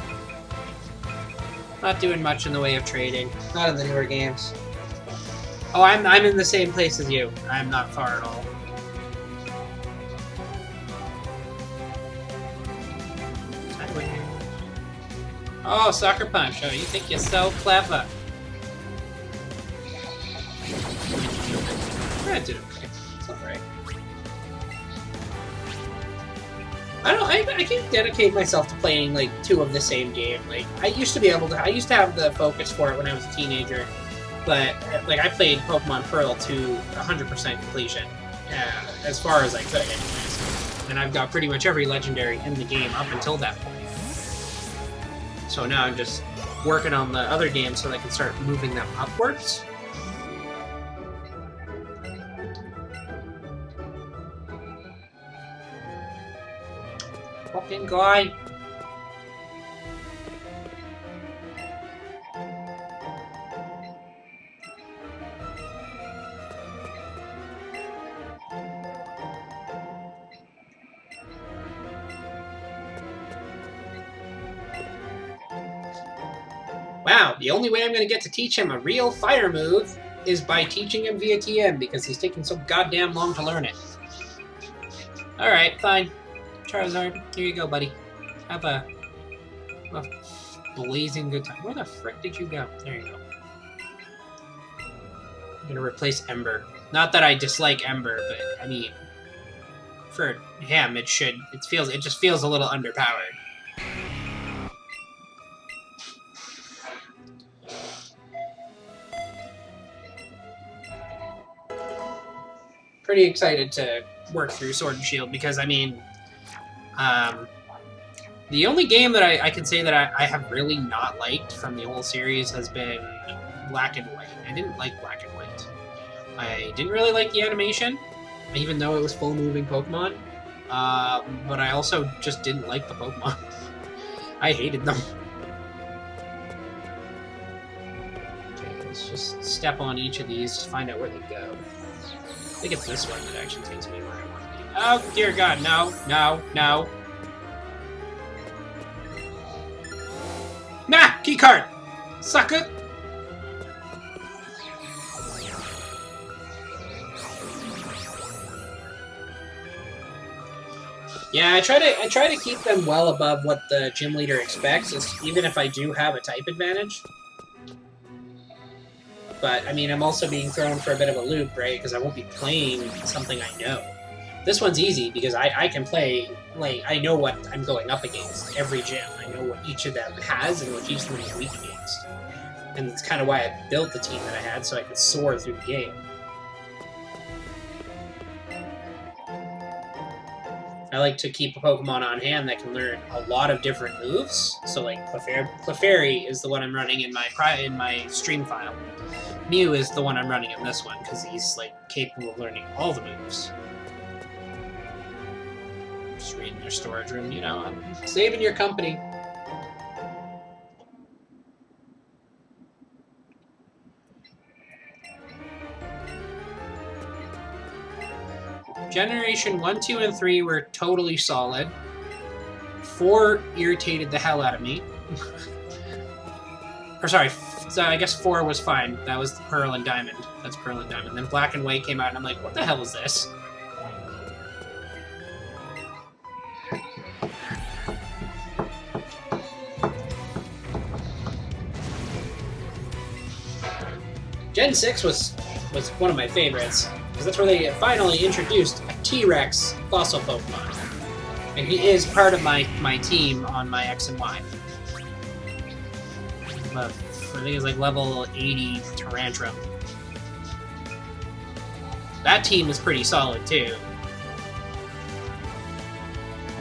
Not doing much in the way of trading. Not in the newer games. Oh, I'm in the same place as you. I'm not far at all. Oh, Sucker Punch. Oh, you think you're so clever. I did okay. It's alright. I can't dedicate myself to playing, like, two of the same game. Like, I used to have the focus for it when I was a teenager. But, like, I played Pokemon Pearl to 100% completion, as far as I could, anyways. And I've got pretty much every legendary in the game up until that point. So now I'm just working on the other games so that I can start moving them upwards. Fucking guy. Wow, the only way I'm going to get to teach him a real fire move is by teaching him via TM, because he's taking so goddamn long to learn it. Alright, fine. Charizard, here you go, buddy. Have a blazing good time. Where the frick did you go? There you go. I'm going to replace Ember. Not that I dislike Ember, but, I mean, for him, it just feels a little underpowered. pretty excited to work through Sword and Shield because, I mean, the only game that I can say that I have really not liked from the whole series has been Black and White. I didn't like Black and White. I didn't really like the animation, even though it was full-moving Pokemon. But I also just didn't like the Pokemon. I hated them. Okay, let's just step on each of these to find out where they go. I think it's this one that actually takes me where I want to be. Oh, dear God, no, no, no. Nah! Keycard! Sucker! Yeah, I try to keep them well above what the gym leader expects, even if I do have a type advantage. But, I mean, I'm also being thrown for a bit of a loop, right? Because I won't be playing something I know. This one's easy, because I can play, like, I know what I'm going up against every gym. I know what each of them has and what each of them is weak against. And that's kind of why I built the team that I had, so I could soar through the game. I like to keep a Pokemon on hand that can learn a lot of different moves. So, like, Clefairy is the one I'm running in my stream file. Mew is the one I'm running in this one, because he's, like, capable of learning all the moves. Just reading your storage room, you know, I'm saving your company. Generation 1, 2, and 3 were totally solid. 4 irritated the hell out of me. Or sorry, so I guess 4 was fine. That was Pearl and Diamond. That's Pearl and Diamond. Then Black and White came out, and I'm like, what the hell is this? Gen 6 was one of my favorites, because that's where they finally introduced a T-Rex fossil Pokemon. And he is part of my team on my X and Y. But I think it's like level 80 Tyrantrum. That team is pretty solid, too.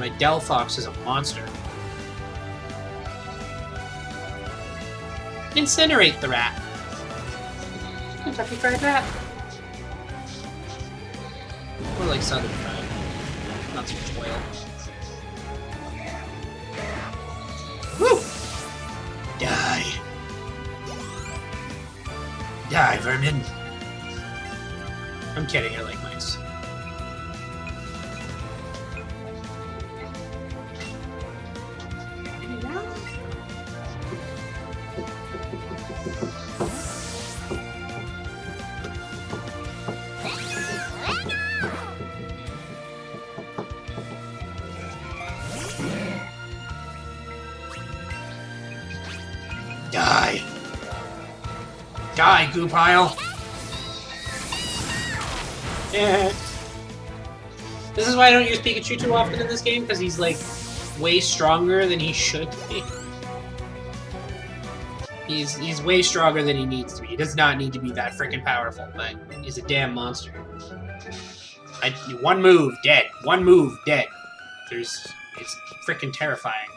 My Delphox is a monster. Incinerate the rat. Kentucky Fried Rat. More like Southern Fried. Not so much whale. Woo! Die. Die, vermin. I'm kidding, I like mice. Die! Die, goo pile! Yeah. This is why I don't use Pikachu too often in this game, because he's, like, way stronger than he should be. He's way stronger than he needs to be. He does not need to be that freaking powerful, but he's a damn monster. One move, dead. One move, dead. It's freaking terrifying.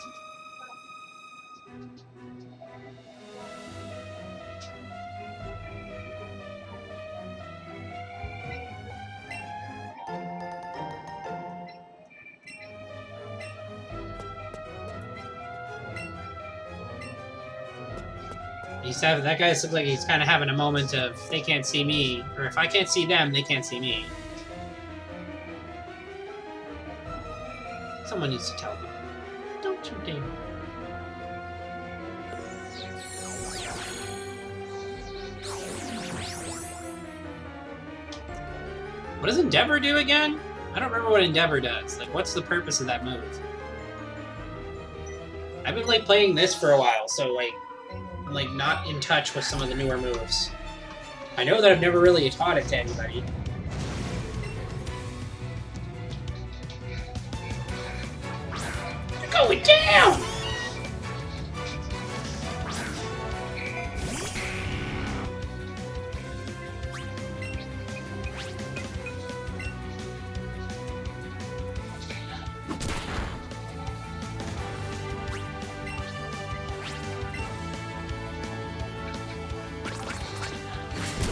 That guy looks like he's kind of having a moment of, they can't see me, or if I can't see them, they can't see me. Someone needs to tell me. Don't you dare. What does Endeavor do again? I don't remember what Endeavor does. Like, what's the purpose of that move? I've been, like, playing this for a while, so, like, I'm, like, not in touch with some of the newer moves. I know that I've never really taught it to anybody. You're going down!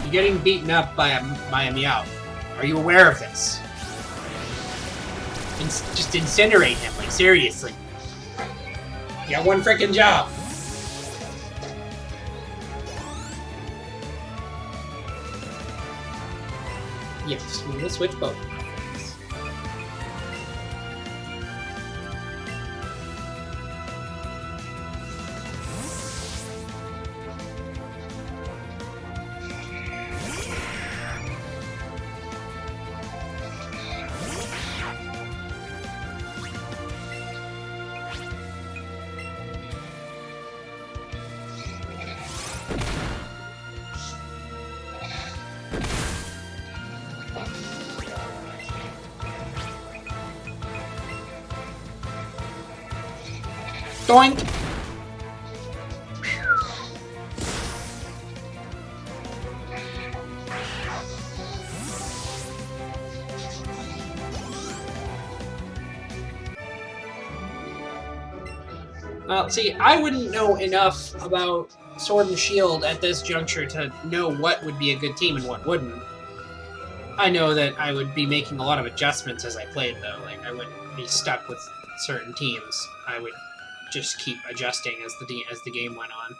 You're getting beaten up by a Meowth. Are you aware of this? Just incinerate him, like, seriously. You got one freaking job. Yes, we will switch both. Doink! Well, see, I wouldn't know enough about Sword and Shield at this juncture to know what would be a good team and what wouldn't. I know that I would be making a lot of adjustments as I played, though. Like, I wouldn't be stuck with certain teams. I would just keep adjusting as the game went on.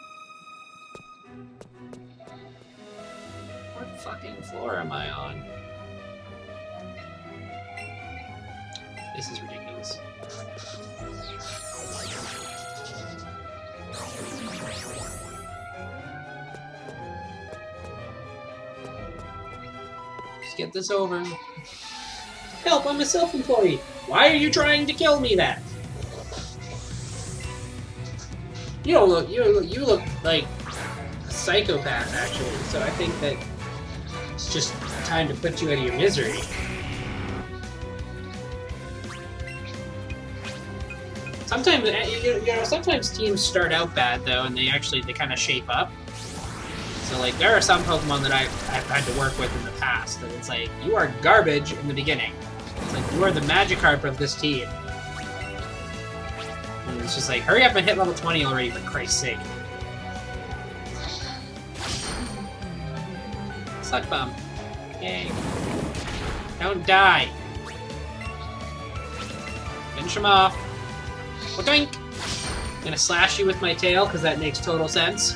What fucking floor am I on? This is ridiculous. Just get this over. Help, I'm a self-employed. Why are you trying to kill me then? You look like a psychopath, actually, so I think that it's just time to put you out of your misery. Sometimes, sometimes teams start out bad, though, and they kind of shape up. So, like, there are some Pokemon that I've had to work with in the past, and it's like, you are garbage in the beginning. It's like, you are the Magikarp of this team. And it's just like, hurry up and hit level 20 already, for Christ's sake. Suck Bomb. Yay. Don't die. Finish him off. Doink! I'm gonna slash you with my tail, because that makes total sense.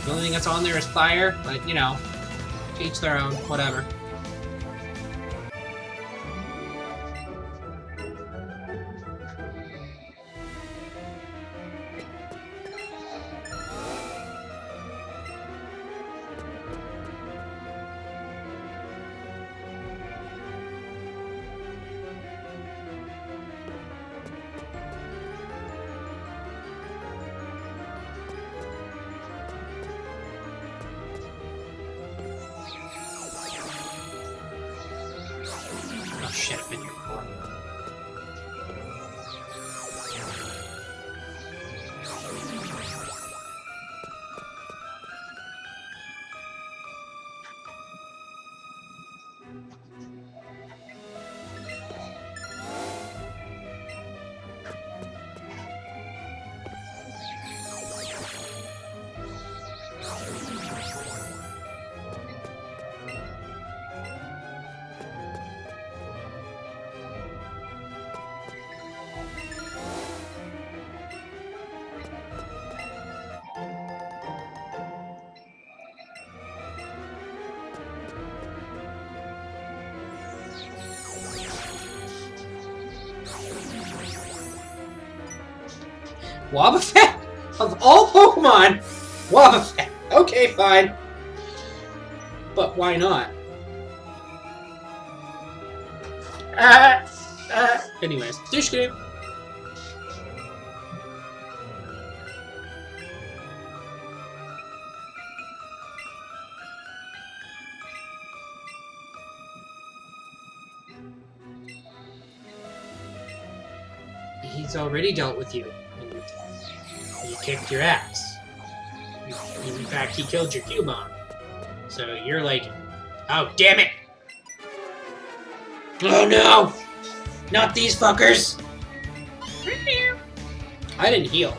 The only thing that's on there is fire, but, you know, to each their own, whatever. Oh shit, I've been here before. Wobbuffet? Of all Pokemon, Wobbuffet. Okay, fine. But why not? Anyways, douche game. He's already dealt with you. He kicked your ass. In fact, he killed your Cubone. So you're like, oh, damn it! Oh no! Not these fuckers! I didn't heal.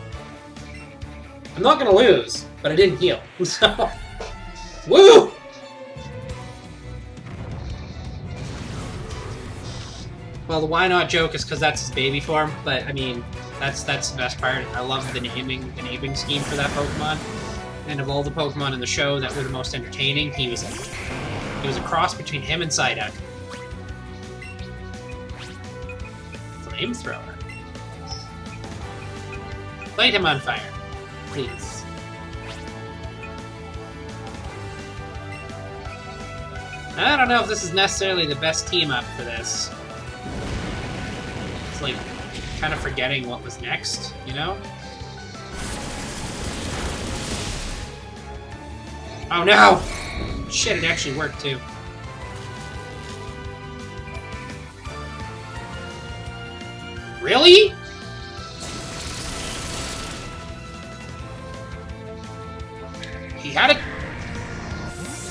I'm not gonna lose, but I didn't heal. So Woo! Well, the why not joke is because that's his baby form, but I mean, that's the best part. I love the naming scheme for that Pokemon. And of all the Pokemon in the show that were the most entertaining, he was a cross between him and Psyduck. Flamethrower. Light him on fire, please. I don't know if this is necessarily the best team up for this. It's like kind of forgetting what was next, you know? Oh no! Shit, it actually worked too. Really? He had a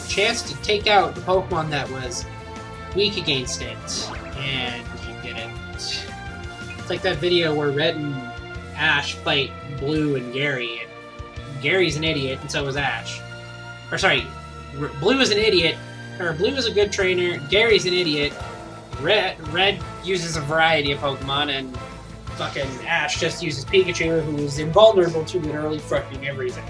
chance to take out the Pokemon that was weak against it, and he didn't. It's like that video where Red and Ash fight Blue and Gary, and Gary's an idiot, and so is Ash. Or sorry, Blue is an idiot, or Blue is a good trainer, Gary's an idiot, Red uses a variety of Pokemon, and fucking Ash just uses Pikachu, who is invulnerable to literally fucking everything.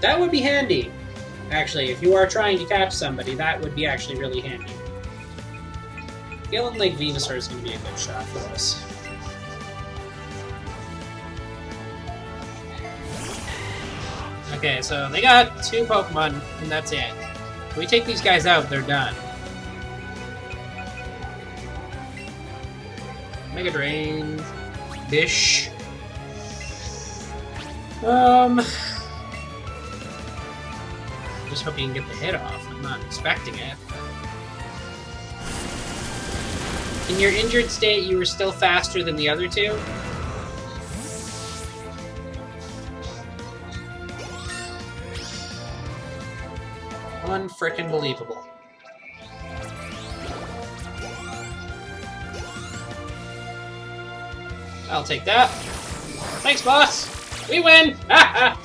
That would be handy, actually. If you are trying to catch somebody, that would be actually really handy. Feeling like Venusaur is going to be a good shot for this. Okay, so they got 2 Pokemon, and that's it. If we take these guys out, they're done. Mega Drain. Bish. Just hope you can get the hit off. I'm not expecting it. In your injured state, you were still faster than the other 2? Unfrickin' believable. I'll take that. Thanks, boss! We win! Ha ha!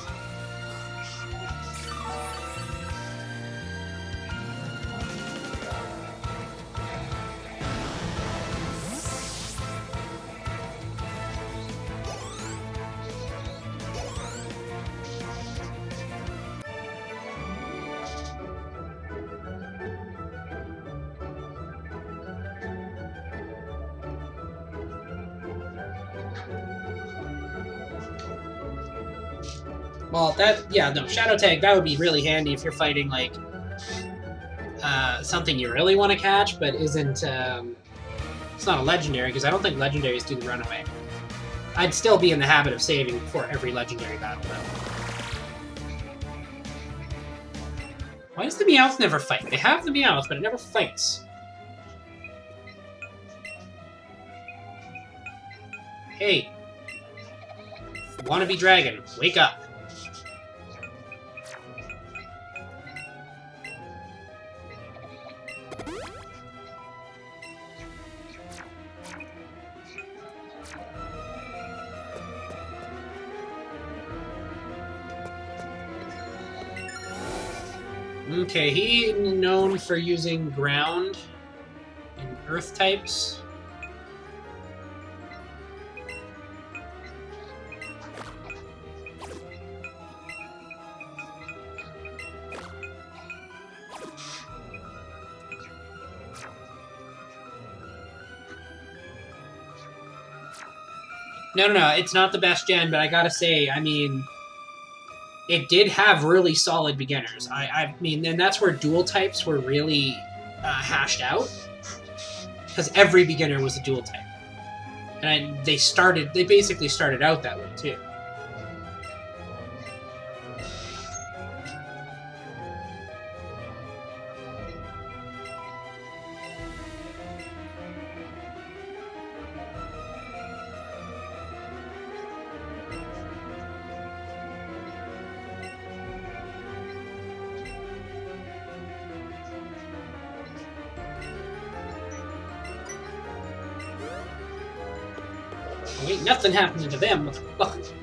Well, Shadow Tag, that would be really handy if you're fighting, like, something you really want to catch, but isn't, it's not a legendary, because I don't think legendaries do the runaway. I'd still be in the habit of saving before every legendary battle, though. Why does the Meowth never fight? They have the Meowth, but it never fights. Hey. Wannabe dragon, wake up. Okay, he's known for using ground and earth types. No, it's not the best gen, but I gotta say, I mean, it did have really solid beginners. I mean, and that's where dual types were really hashed out, because every beginner was a dual type, and they basically started out that way too. Oh, ain't nothing happening to them. Motherfucker.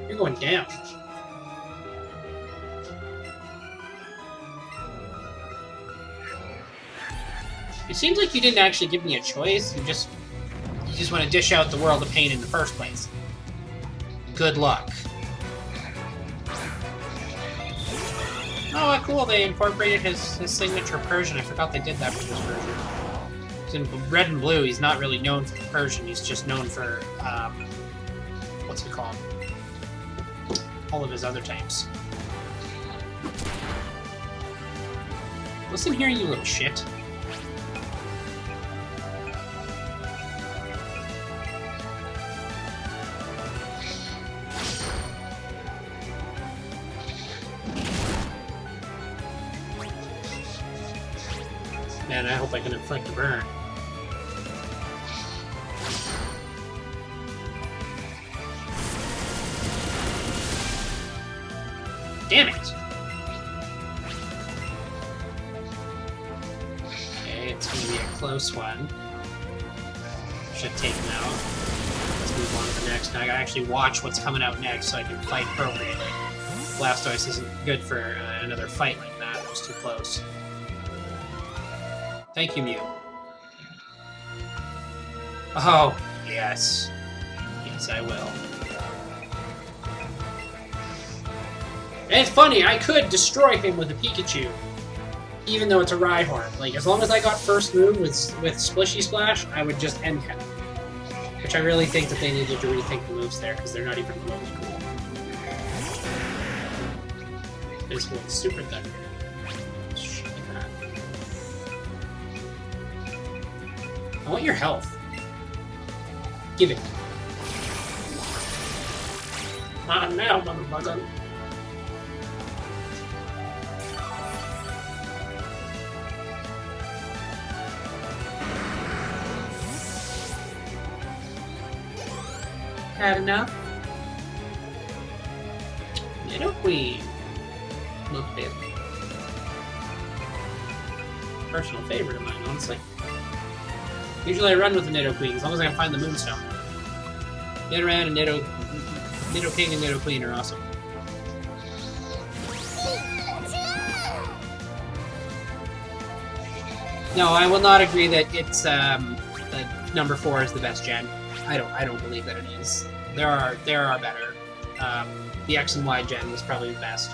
You're going down. It seems like you didn't actually give me a choice. You just want to dish out the world of pain in the first place. Good luck. Oh, cool. They incorporated his signature Persian. I forgot they did that for this version. He's in red and blue. He's not really known for Persian. He's just known for, what's it called? All of his other types. Listen here, you little shit. Man, I hope I can inflict a burn. Damn it! Okay, it's gonna be a close one. Should take him out. Let's move on to the next. Now I gotta actually watch what's coming out next so I can fight appropriately. Blastoise isn't good for another fight like that. It was too close. Thank you, Mew. Oh, yes. Yes, I will. And it's funny, I could destroy him with a Pikachu, even though it's a Rhyhorn. Like, as long as I got first move with Splishy Splash, I would just end him. Which I really think that they needed to rethink the moves there, because they're not even remotely cool. This one's Super Thunder. I want your health. Give it. Come on now, motherfucker. Had enough? Nidoqueen. Look bit. Personal favorite of mine, honestly. Usually I run with the Nidoqueen, as long as I can find the Moonstone. Nidoran and Nidoking and Nidoqueen are awesome. No, I will not agree that it's that number 4 is the best gen. I don't believe that it is. There are better. The X and Y gen was probably the best.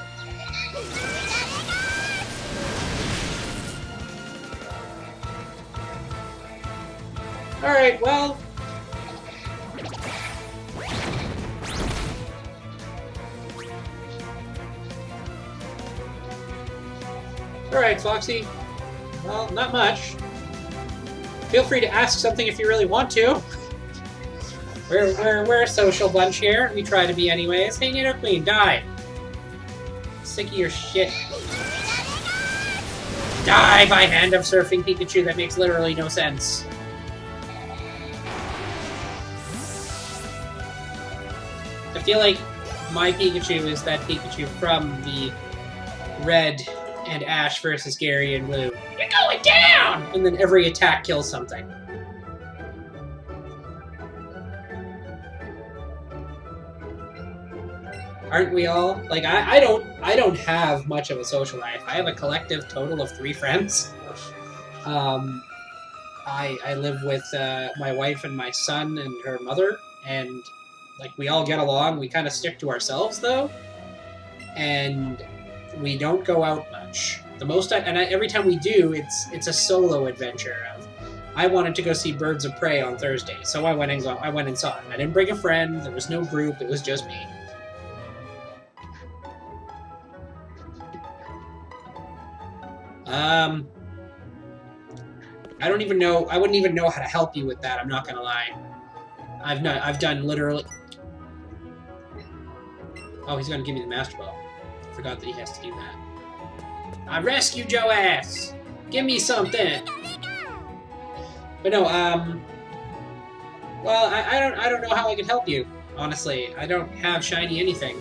Alright, well... Alright, Foxy. Well, not much. Feel free to ask something if you really want to. We're a social bunch here. We try to be anyways. Hey, Nidoqueen, die! Sick of your shit. Die by hand of surfing Pikachu. That makes literally no sense. I feel like my Pikachu is that Pikachu from the Red and Ash versus Gary and Blue. You're going down! And then every attack kills something. Aren't we all? Like, I don't have much of a social life. I have a collective total of 3 friends. I live with my wife and my son and her mother, and like we all get along. We kind of stick to ourselves though, and we don't go out much. The most every time we do, it's a solo adventure. I wanted to go see Birds of Prey on Thursday, so I went and saw it. I didn't bring a friend. There was no group. It was just me. I don't even know. I wouldn't even know how to help you with that. I'm not gonna lie. I've done literally. Oh, he's gonna give me the Master Ball. I forgot that he has to do that. I rescued your ass. Give me something. But no, well, I don't know how I can help you. Honestly, I don't have shiny anything.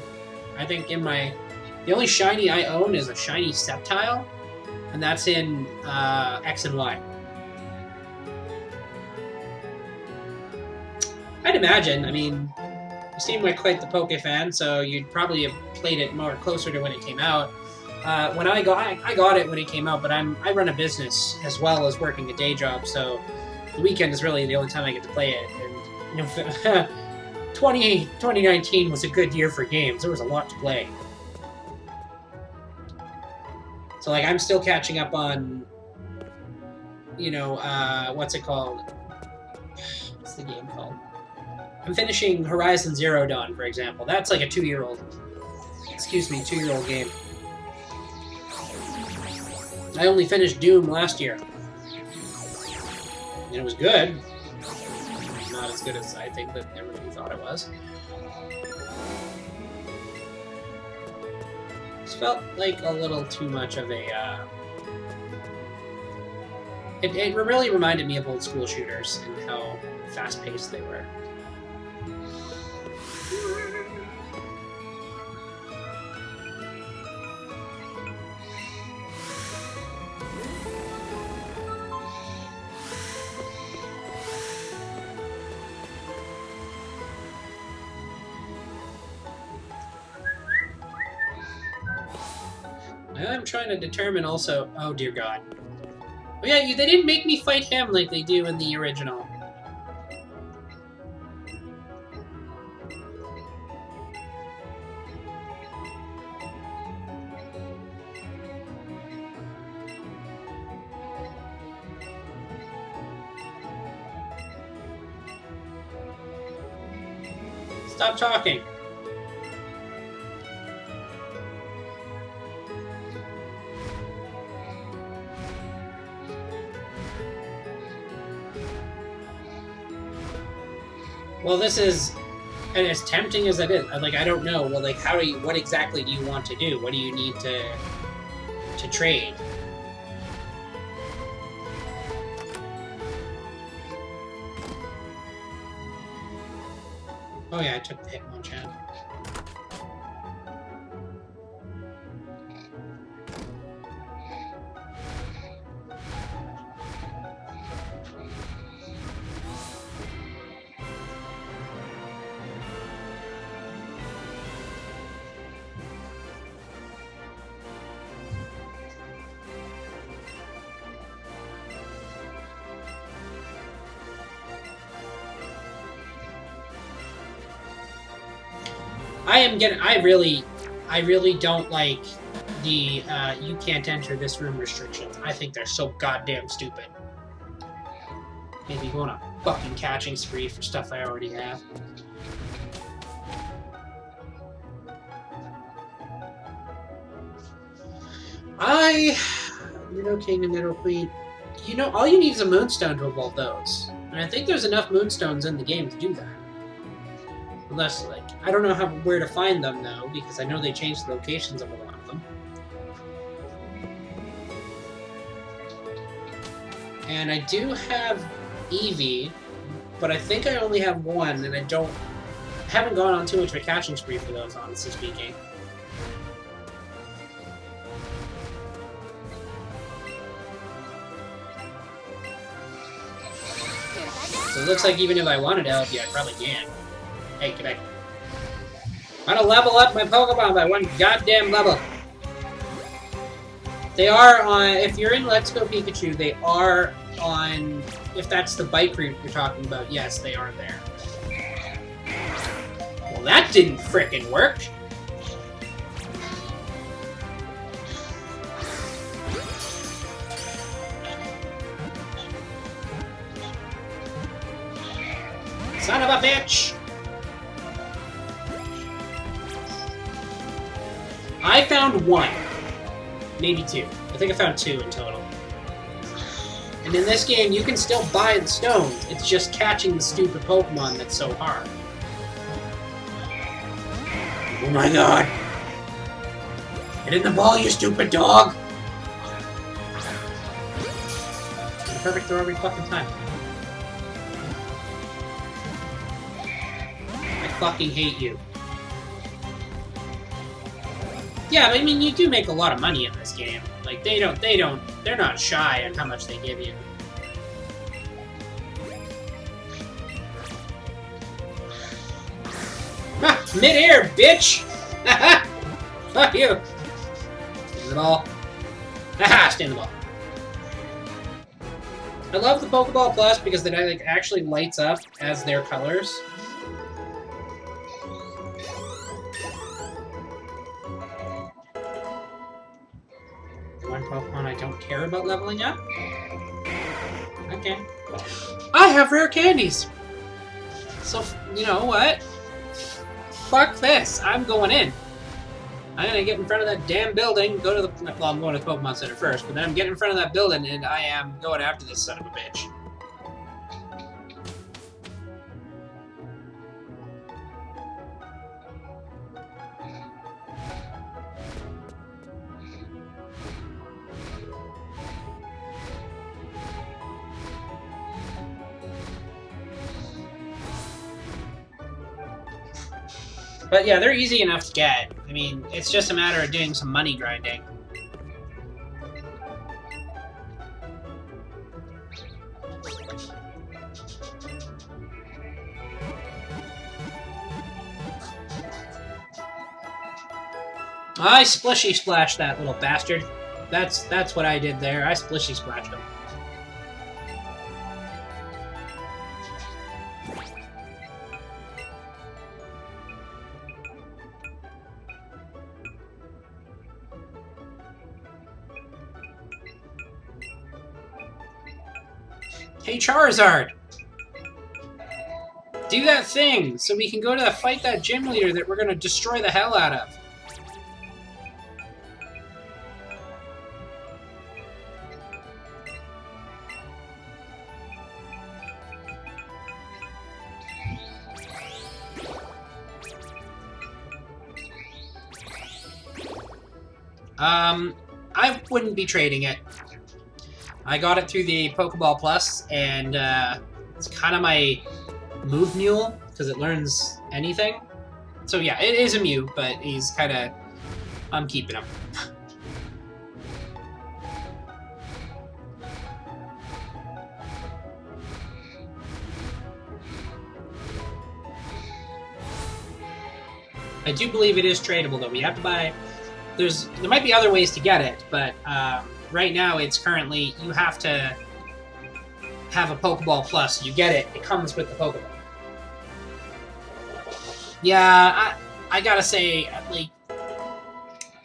I think the only shiny I own is a shiny Sceptile, and that's in X and Y. I'd imagine. I mean, you seem like quite the Poke fan, so you'd probably have played it more closer to when it came out. When I got it when it came out, but I run a business as well as working a day job, so the weekend is really the only time I get to play it. And 2019 was a good year for games. There was a lot to play. So like I'm still catching up on, what's it called? What's the game called? I'm finishing Horizon Zero Dawn, for example. That's like a 2-year-old game. I only finished Doom last year. And it was good. Not as good as I think that everybody thought it was. It felt like a little too much of a... It really reminded me of old school shooters and how fast-paced they were. I'm trying to determine also... Oh, dear God. Oh, yeah, they didn't make me fight him like they do in the original. Stop talking. Well, this is, and as tempting as it is, like, I don't know. Well, like, what exactly do you want to do? What do you need to trade? Oh yeah, I took the Hitmonchan. I really don't like the you can't enter this room restrictions. I think they're so goddamn stupid. Maybe go on a fucking catching spree for stuff I already have. Middle King and Middle Queen. All you need is a Moonstone to evolve those. And I think there's enough Moonstones in the game to do that. Unless, like, I don't know where to find them, though, because I know they changed the locations of a lot of them. And I do have Eevee, but I think I only have one, and I haven't gone on too much of a catching spree for those, honestly speaking. So it looks like even if I wanted to help you, I probably can't. Hey, get back. I'm gonna level up my Pokemon by 1 goddamn level. They are on... If you're in Let's Go Pikachu, they are on... If that's the bike route you're talking about, yes, they are there. Well, that didn't frickin' work. Son of a bitch! I found 1. Maybe 2. I think I found 2 in total. And in this game, you can still buy the stones. It's just catching the stupid Pokemon that's so hard. Oh my god! Get in the ball, you stupid dog! It's a perfect throw every fucking time. I fucking hate you. Yeah, I mean, you do make a lot of money in this game. Like, they're not shy on how much they give you. Mid-air, bitch! Fuck you! Stand the ball. Haha, stand the ball. I love the Pokeball Plus because it like actually lights up as their colors. One Pokemon I don't care about leveling up? Okay. I have rare candies! So, you know what? Fuck this. I'm going in. I'm gonna get in front of that damn building, go to the... Well, I'm going to the Pokemon Center first, but then I'm getting in front of that building and I am going after this son of a bitch. But yeah, they're easy enough to get. I mean, it's just a matter of doing some money grinding. I splishy splashed that little bastard. That's what I did there. I splishy splashed him. Hey Charizard! Do that thing so we can go to fight that gym leader that we're gonna destroy the hell out of. I wouldn't be trading it. I got it through the Pokeball Plus, and it's kind of my move mule, because it learns anything. So yeah, it is a Mew, but he's kind of... I'm keeping him. I do believe it is tradable, though. We have to buy... There might be other ways to get it, but right now it's currently... You have to have a Pokeball Plus. You get it. It comes with the Pokeball. Yeah, I gotta say, like...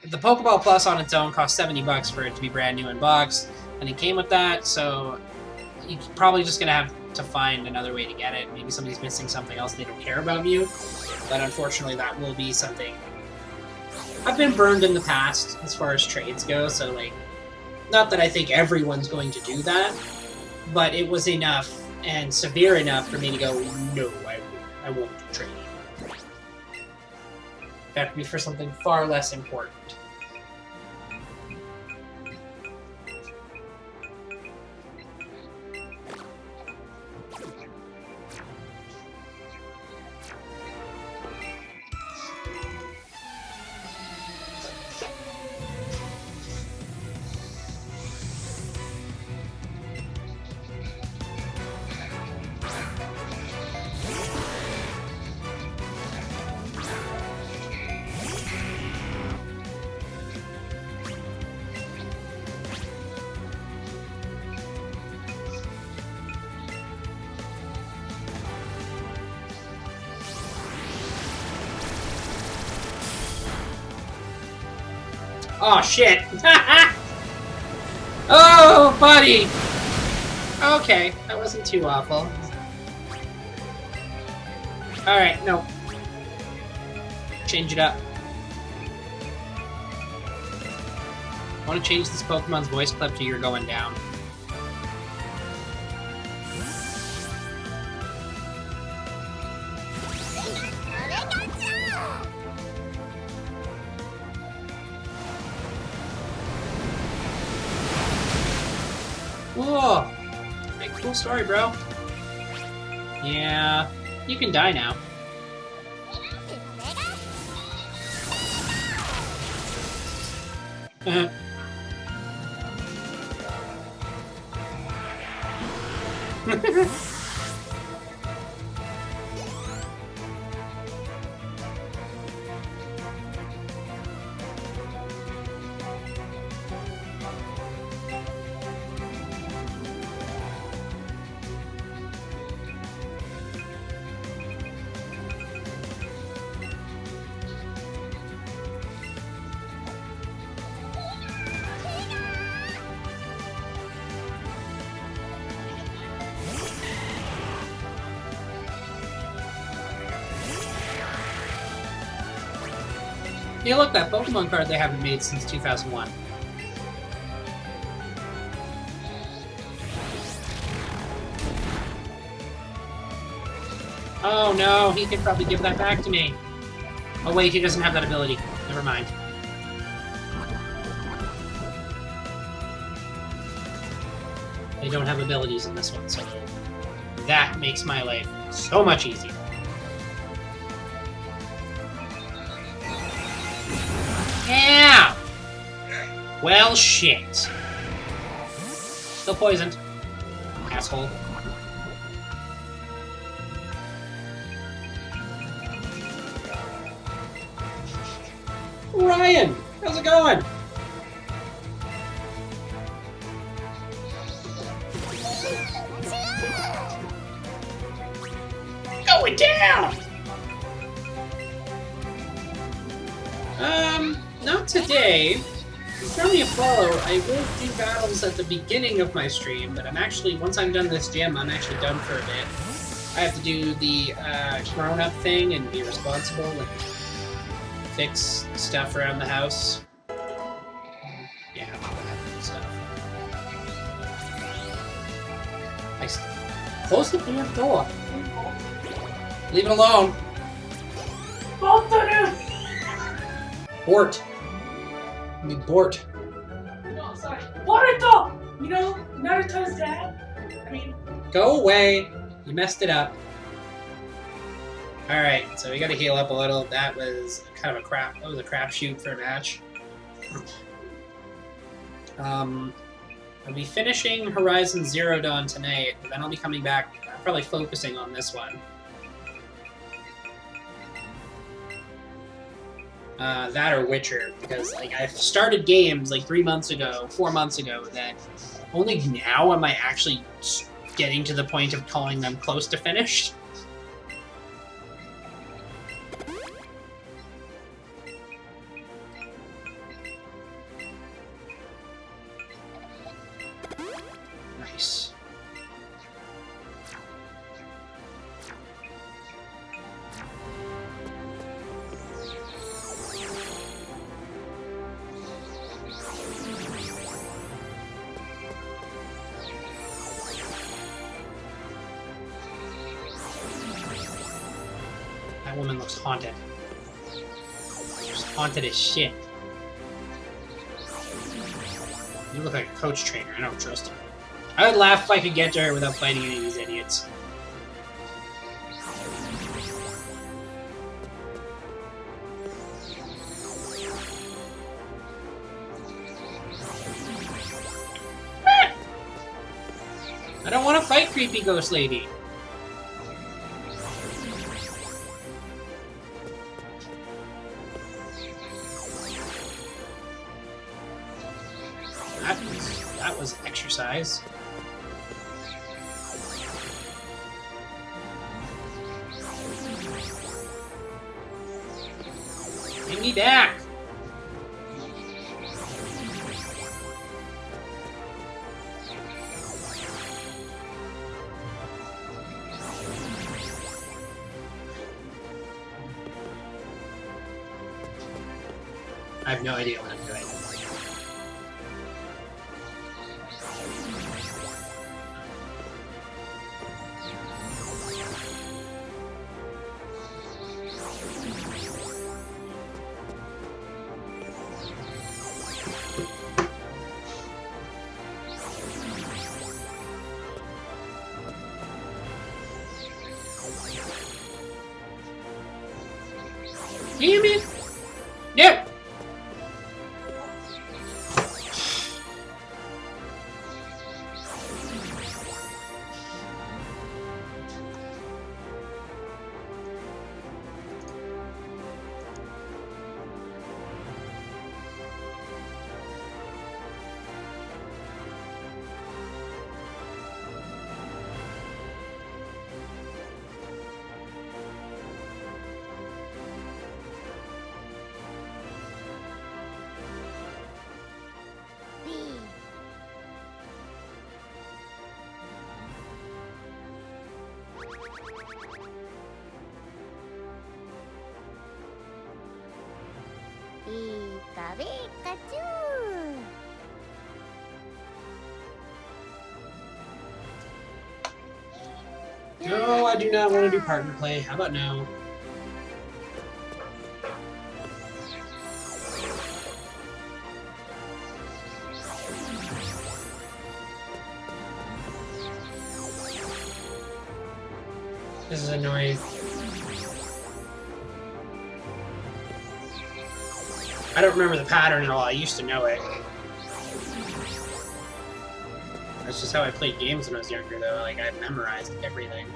The Pokeball Plus on its own costs $70 for it to be brand new in box, and it came with that, so you're probably just gonna have to find another way to get it. Maybe somebody's missing something else they don't care about Mew, but unfortunately that will be something... I've been burned in the past as far as trades go, so like, not that I think everyone's going to do that, but it was enough and severe enough for me to go, no, I won't trade it. That would be for something far less important. Oh, shit. Oh, buddy. Okay, that wasn't too awful. Alright, no. Change it up. I want to change this Pokemon's voice clip to "You're going down." Whoa! Hey, cool story, bro. Yeah, you can die now. Hey, look, that Pokemon card they haven't made since 2001. Oh no, he could probably give that back to me. Oh wait, he doesn't have that ability. Never mind. They don't have abilities in this one, so that makes my life so much easier. Yeah! Well, shit. Still poisoned. Asshole. Ryan! How's it going? Going down! Not today. If you throw me a follow, I will do battles at the beginning of my stream, but I'm actually, once I'm done this gym, I'm actually done for a bit. I have to do the grown-up thing and be responsible and fix stuff around the house. Yeah, all that stuff. Close the damn door. Leave it alone. Bort. I mean, Bort. No, sorry. Boruto! You know, Naruto's dad? I mean... Go away. You messed it up. Alright, so we gotta heal up a little. That was kind of a crapshoot for a match. I'll be finishing Horizon Zero Dawn tonight, and then I'll be coming back, probably focusing on this one. That or Witcher, because like I've started games like 4 months ago, that only now am I actually getting to the point of calling them close to finished. Nice. That woman looks haunted. She's haunted as shit. You look like a coach trainer. I don't trust you. I would laugh if I could get to her without fighting any of these idiots. I don't want to fight creepy ghost lady. That was exercise. Bring me back. I have no idea what I'm doing. Damn it! No! No, I do not want to do partner play. How about no? This is annoying. I don't remember the pattern at all. I used to know it. That's just how I played games when I was younger, though. Like, I memorized everything.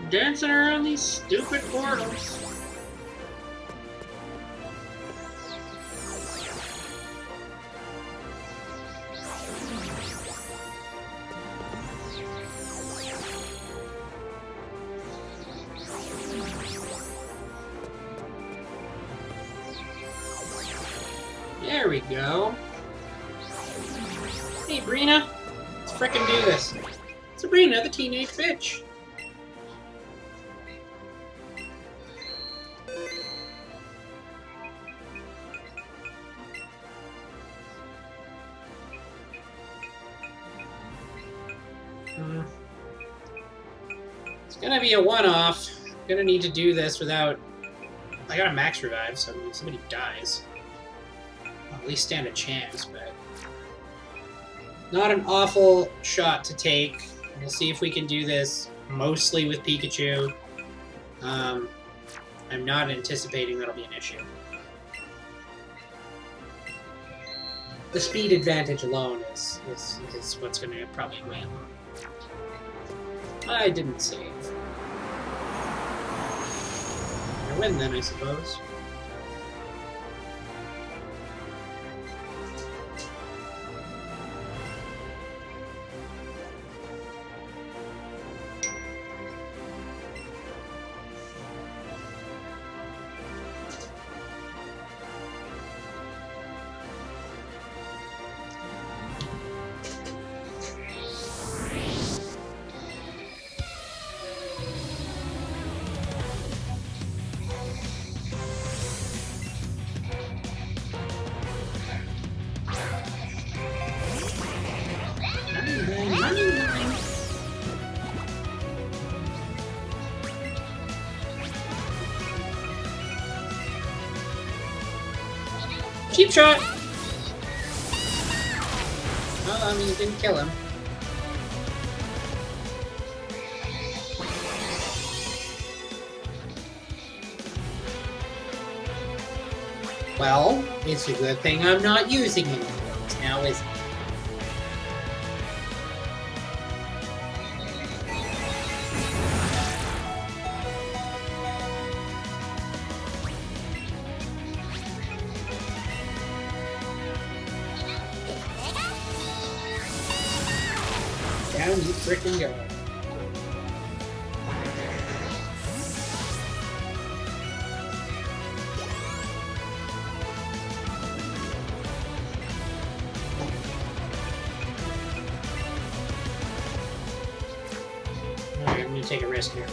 Dancing around these stupid portals. There we go. Hey, Brina. Let's frickin' do this. Sabrina, the teenage bitch. It's gonna be a one-off. Gonna need to do this without... I got a max revive, so if somebody dies, I'll at least stand a chance, but... Not an awful shot to take. We'll see if we can do this mostly with Pikachu. I'm not anticipating that'll be an issue. The speed advantage alone is what's going to probably win. I didn't save. I win then, I suppose. Cheap shot! Well, I mean, it didn't kill him. Well, it's a good thing I'm not using any of those now, is it? Down you frickin' go. Alright, I'm gonna take a risk here.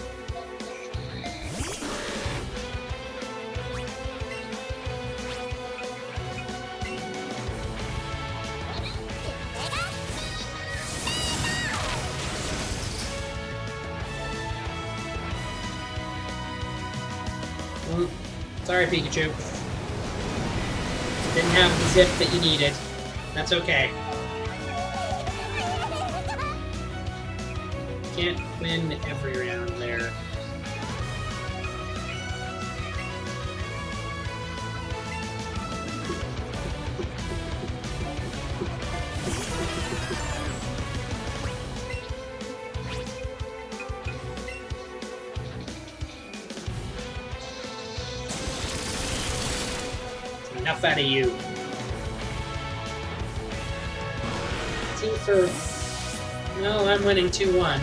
Sorry, Pikachu. Didn't have the zip that you needed. That's okay. Can't win every round there. Enough out of you. for... No, I'm winning 2-1.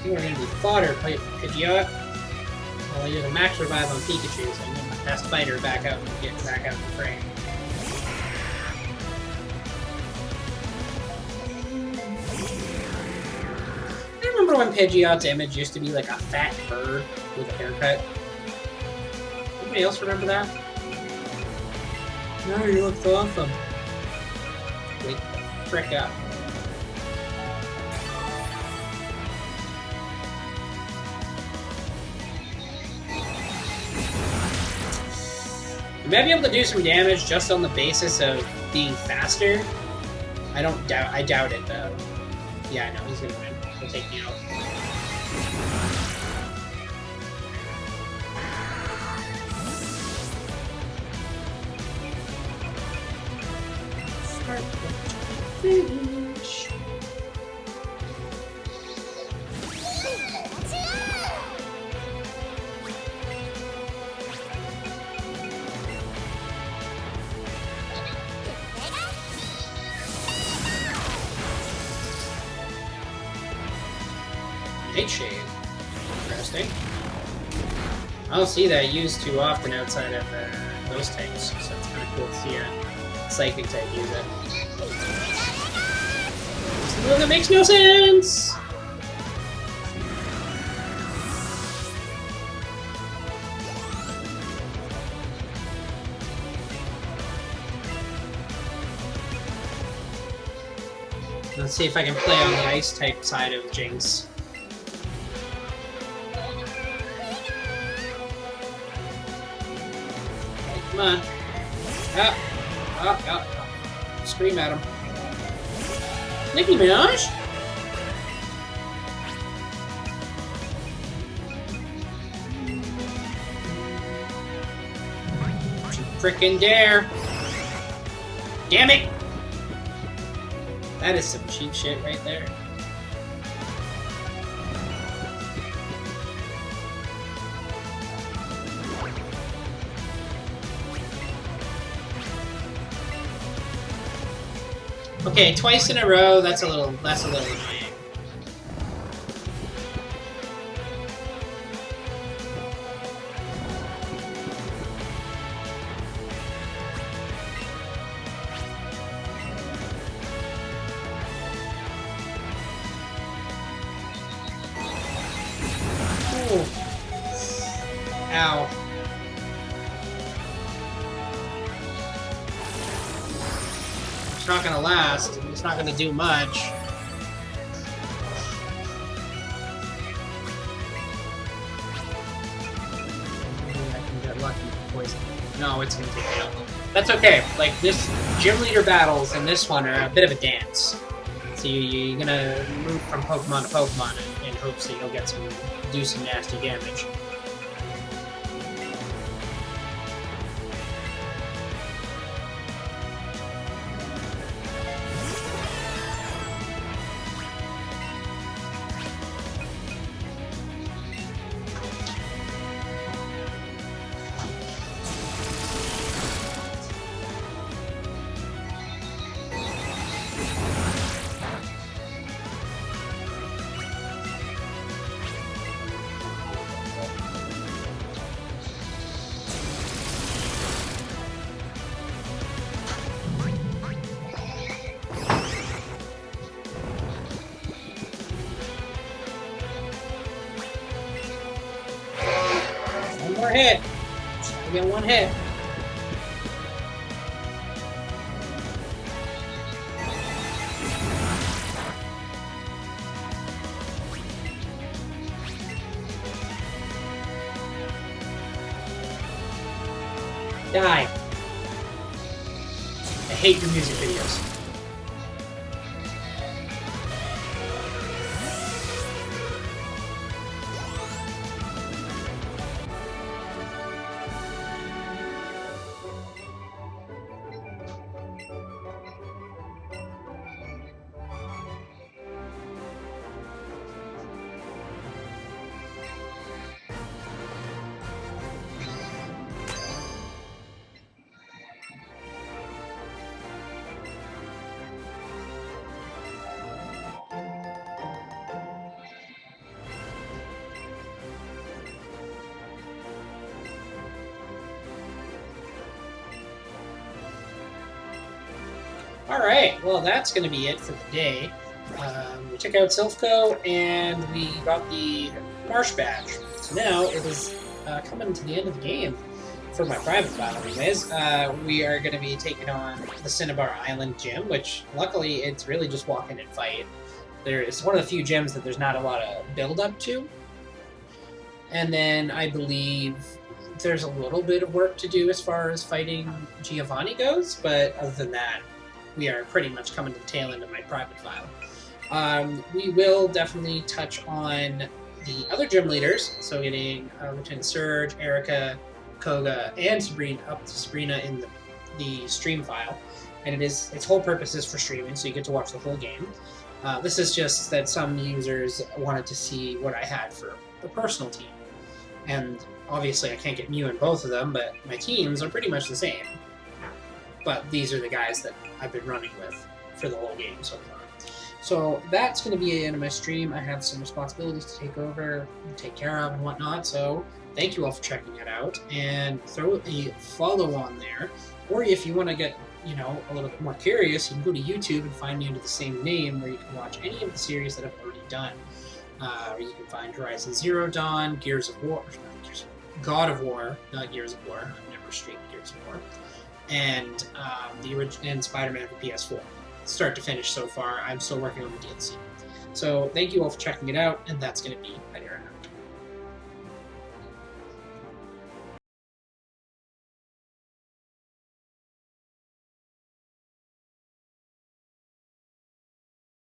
You are going to be fodder, Pidgeot. Well, you're the max revive on Pikachu, so I'm getting my best fighter back out and get back out in the frame. I remember when Pidgeot's image used to be like a fat bird with a haircut. Anybody else remember that? No, you look awesome. Wake the frick up. You might be able to do some damage just on the basis of being faster. I doubt it though. Yeah, no, he's gonna win. He'll take me out. Start finish. Nightshade. Interesting. I don't see that used too often outside of those types, so it's kind of cool to see a psychic type use it. It's a move that makes no sense! Let's see if I can play on the ice type side of Jinx. Come on. Scream at him. Nicki Minaj? Don't you frickin' dare! Damn it! That is some cheap shit right there. Okay, twice in a row, that's a little annoying. Ooh. Ow. It's not gonna last. It's not gonna do much. Maybe I can get lucky with poison. No, it's gonna take it out. That's okay. Like, this gym leader battles and this one are a bit of a dance. So you're gonna move from Pokemon to Pokemon in hopes that you'll get do some nasty damage. One more hit. I get one hit. Die. I hate your music videos. Alright, well that's going to be it for the day. We took out Silphco, and we got the Marsh Badge. So now it is coming to the end of the game. For my private file anyways, we are going to be taking on the Cinnabar Island gym, which luckily it's really just walk in and fight. It's one of the few gyms that there's not a lot of build-up to. And then I believe there's a little bit of work to do as far as fighting Giovanni goes, but other than that, we are pretty much coming to the tail end of my private file. We will definitely touch on the other gym leaders, so getting Lieutenant Surge, Erica, Koga, and Sabrina up to Sabrina in the stream file. And its whole purpose is for streaming, so you get to watch the whole game. This is just that some users wanted to see what I had for the personal team. And obviously I can't get Mew in both of them, but my teams are pretty much the same. But these are the guys that I've been running with for the whole game so far. So that's going to be the end of my stream. I have some responsibilities to take over, take care of, and whatnot. So thank you all for checking it out, and throw a follow on there. Or if you want to get, a little bit more curious, you can go to YouTube and find me under the same name, where you can watch any of the series that I've already done. You can find Horizon Zero Dawn, God of War, not Gears of War. I've never streamed Gears of War, and the original Spider-Man for PS4. Start to finish so far. I'm still working on the DLC. So thank you all for checking it out, and that's going to be Adios.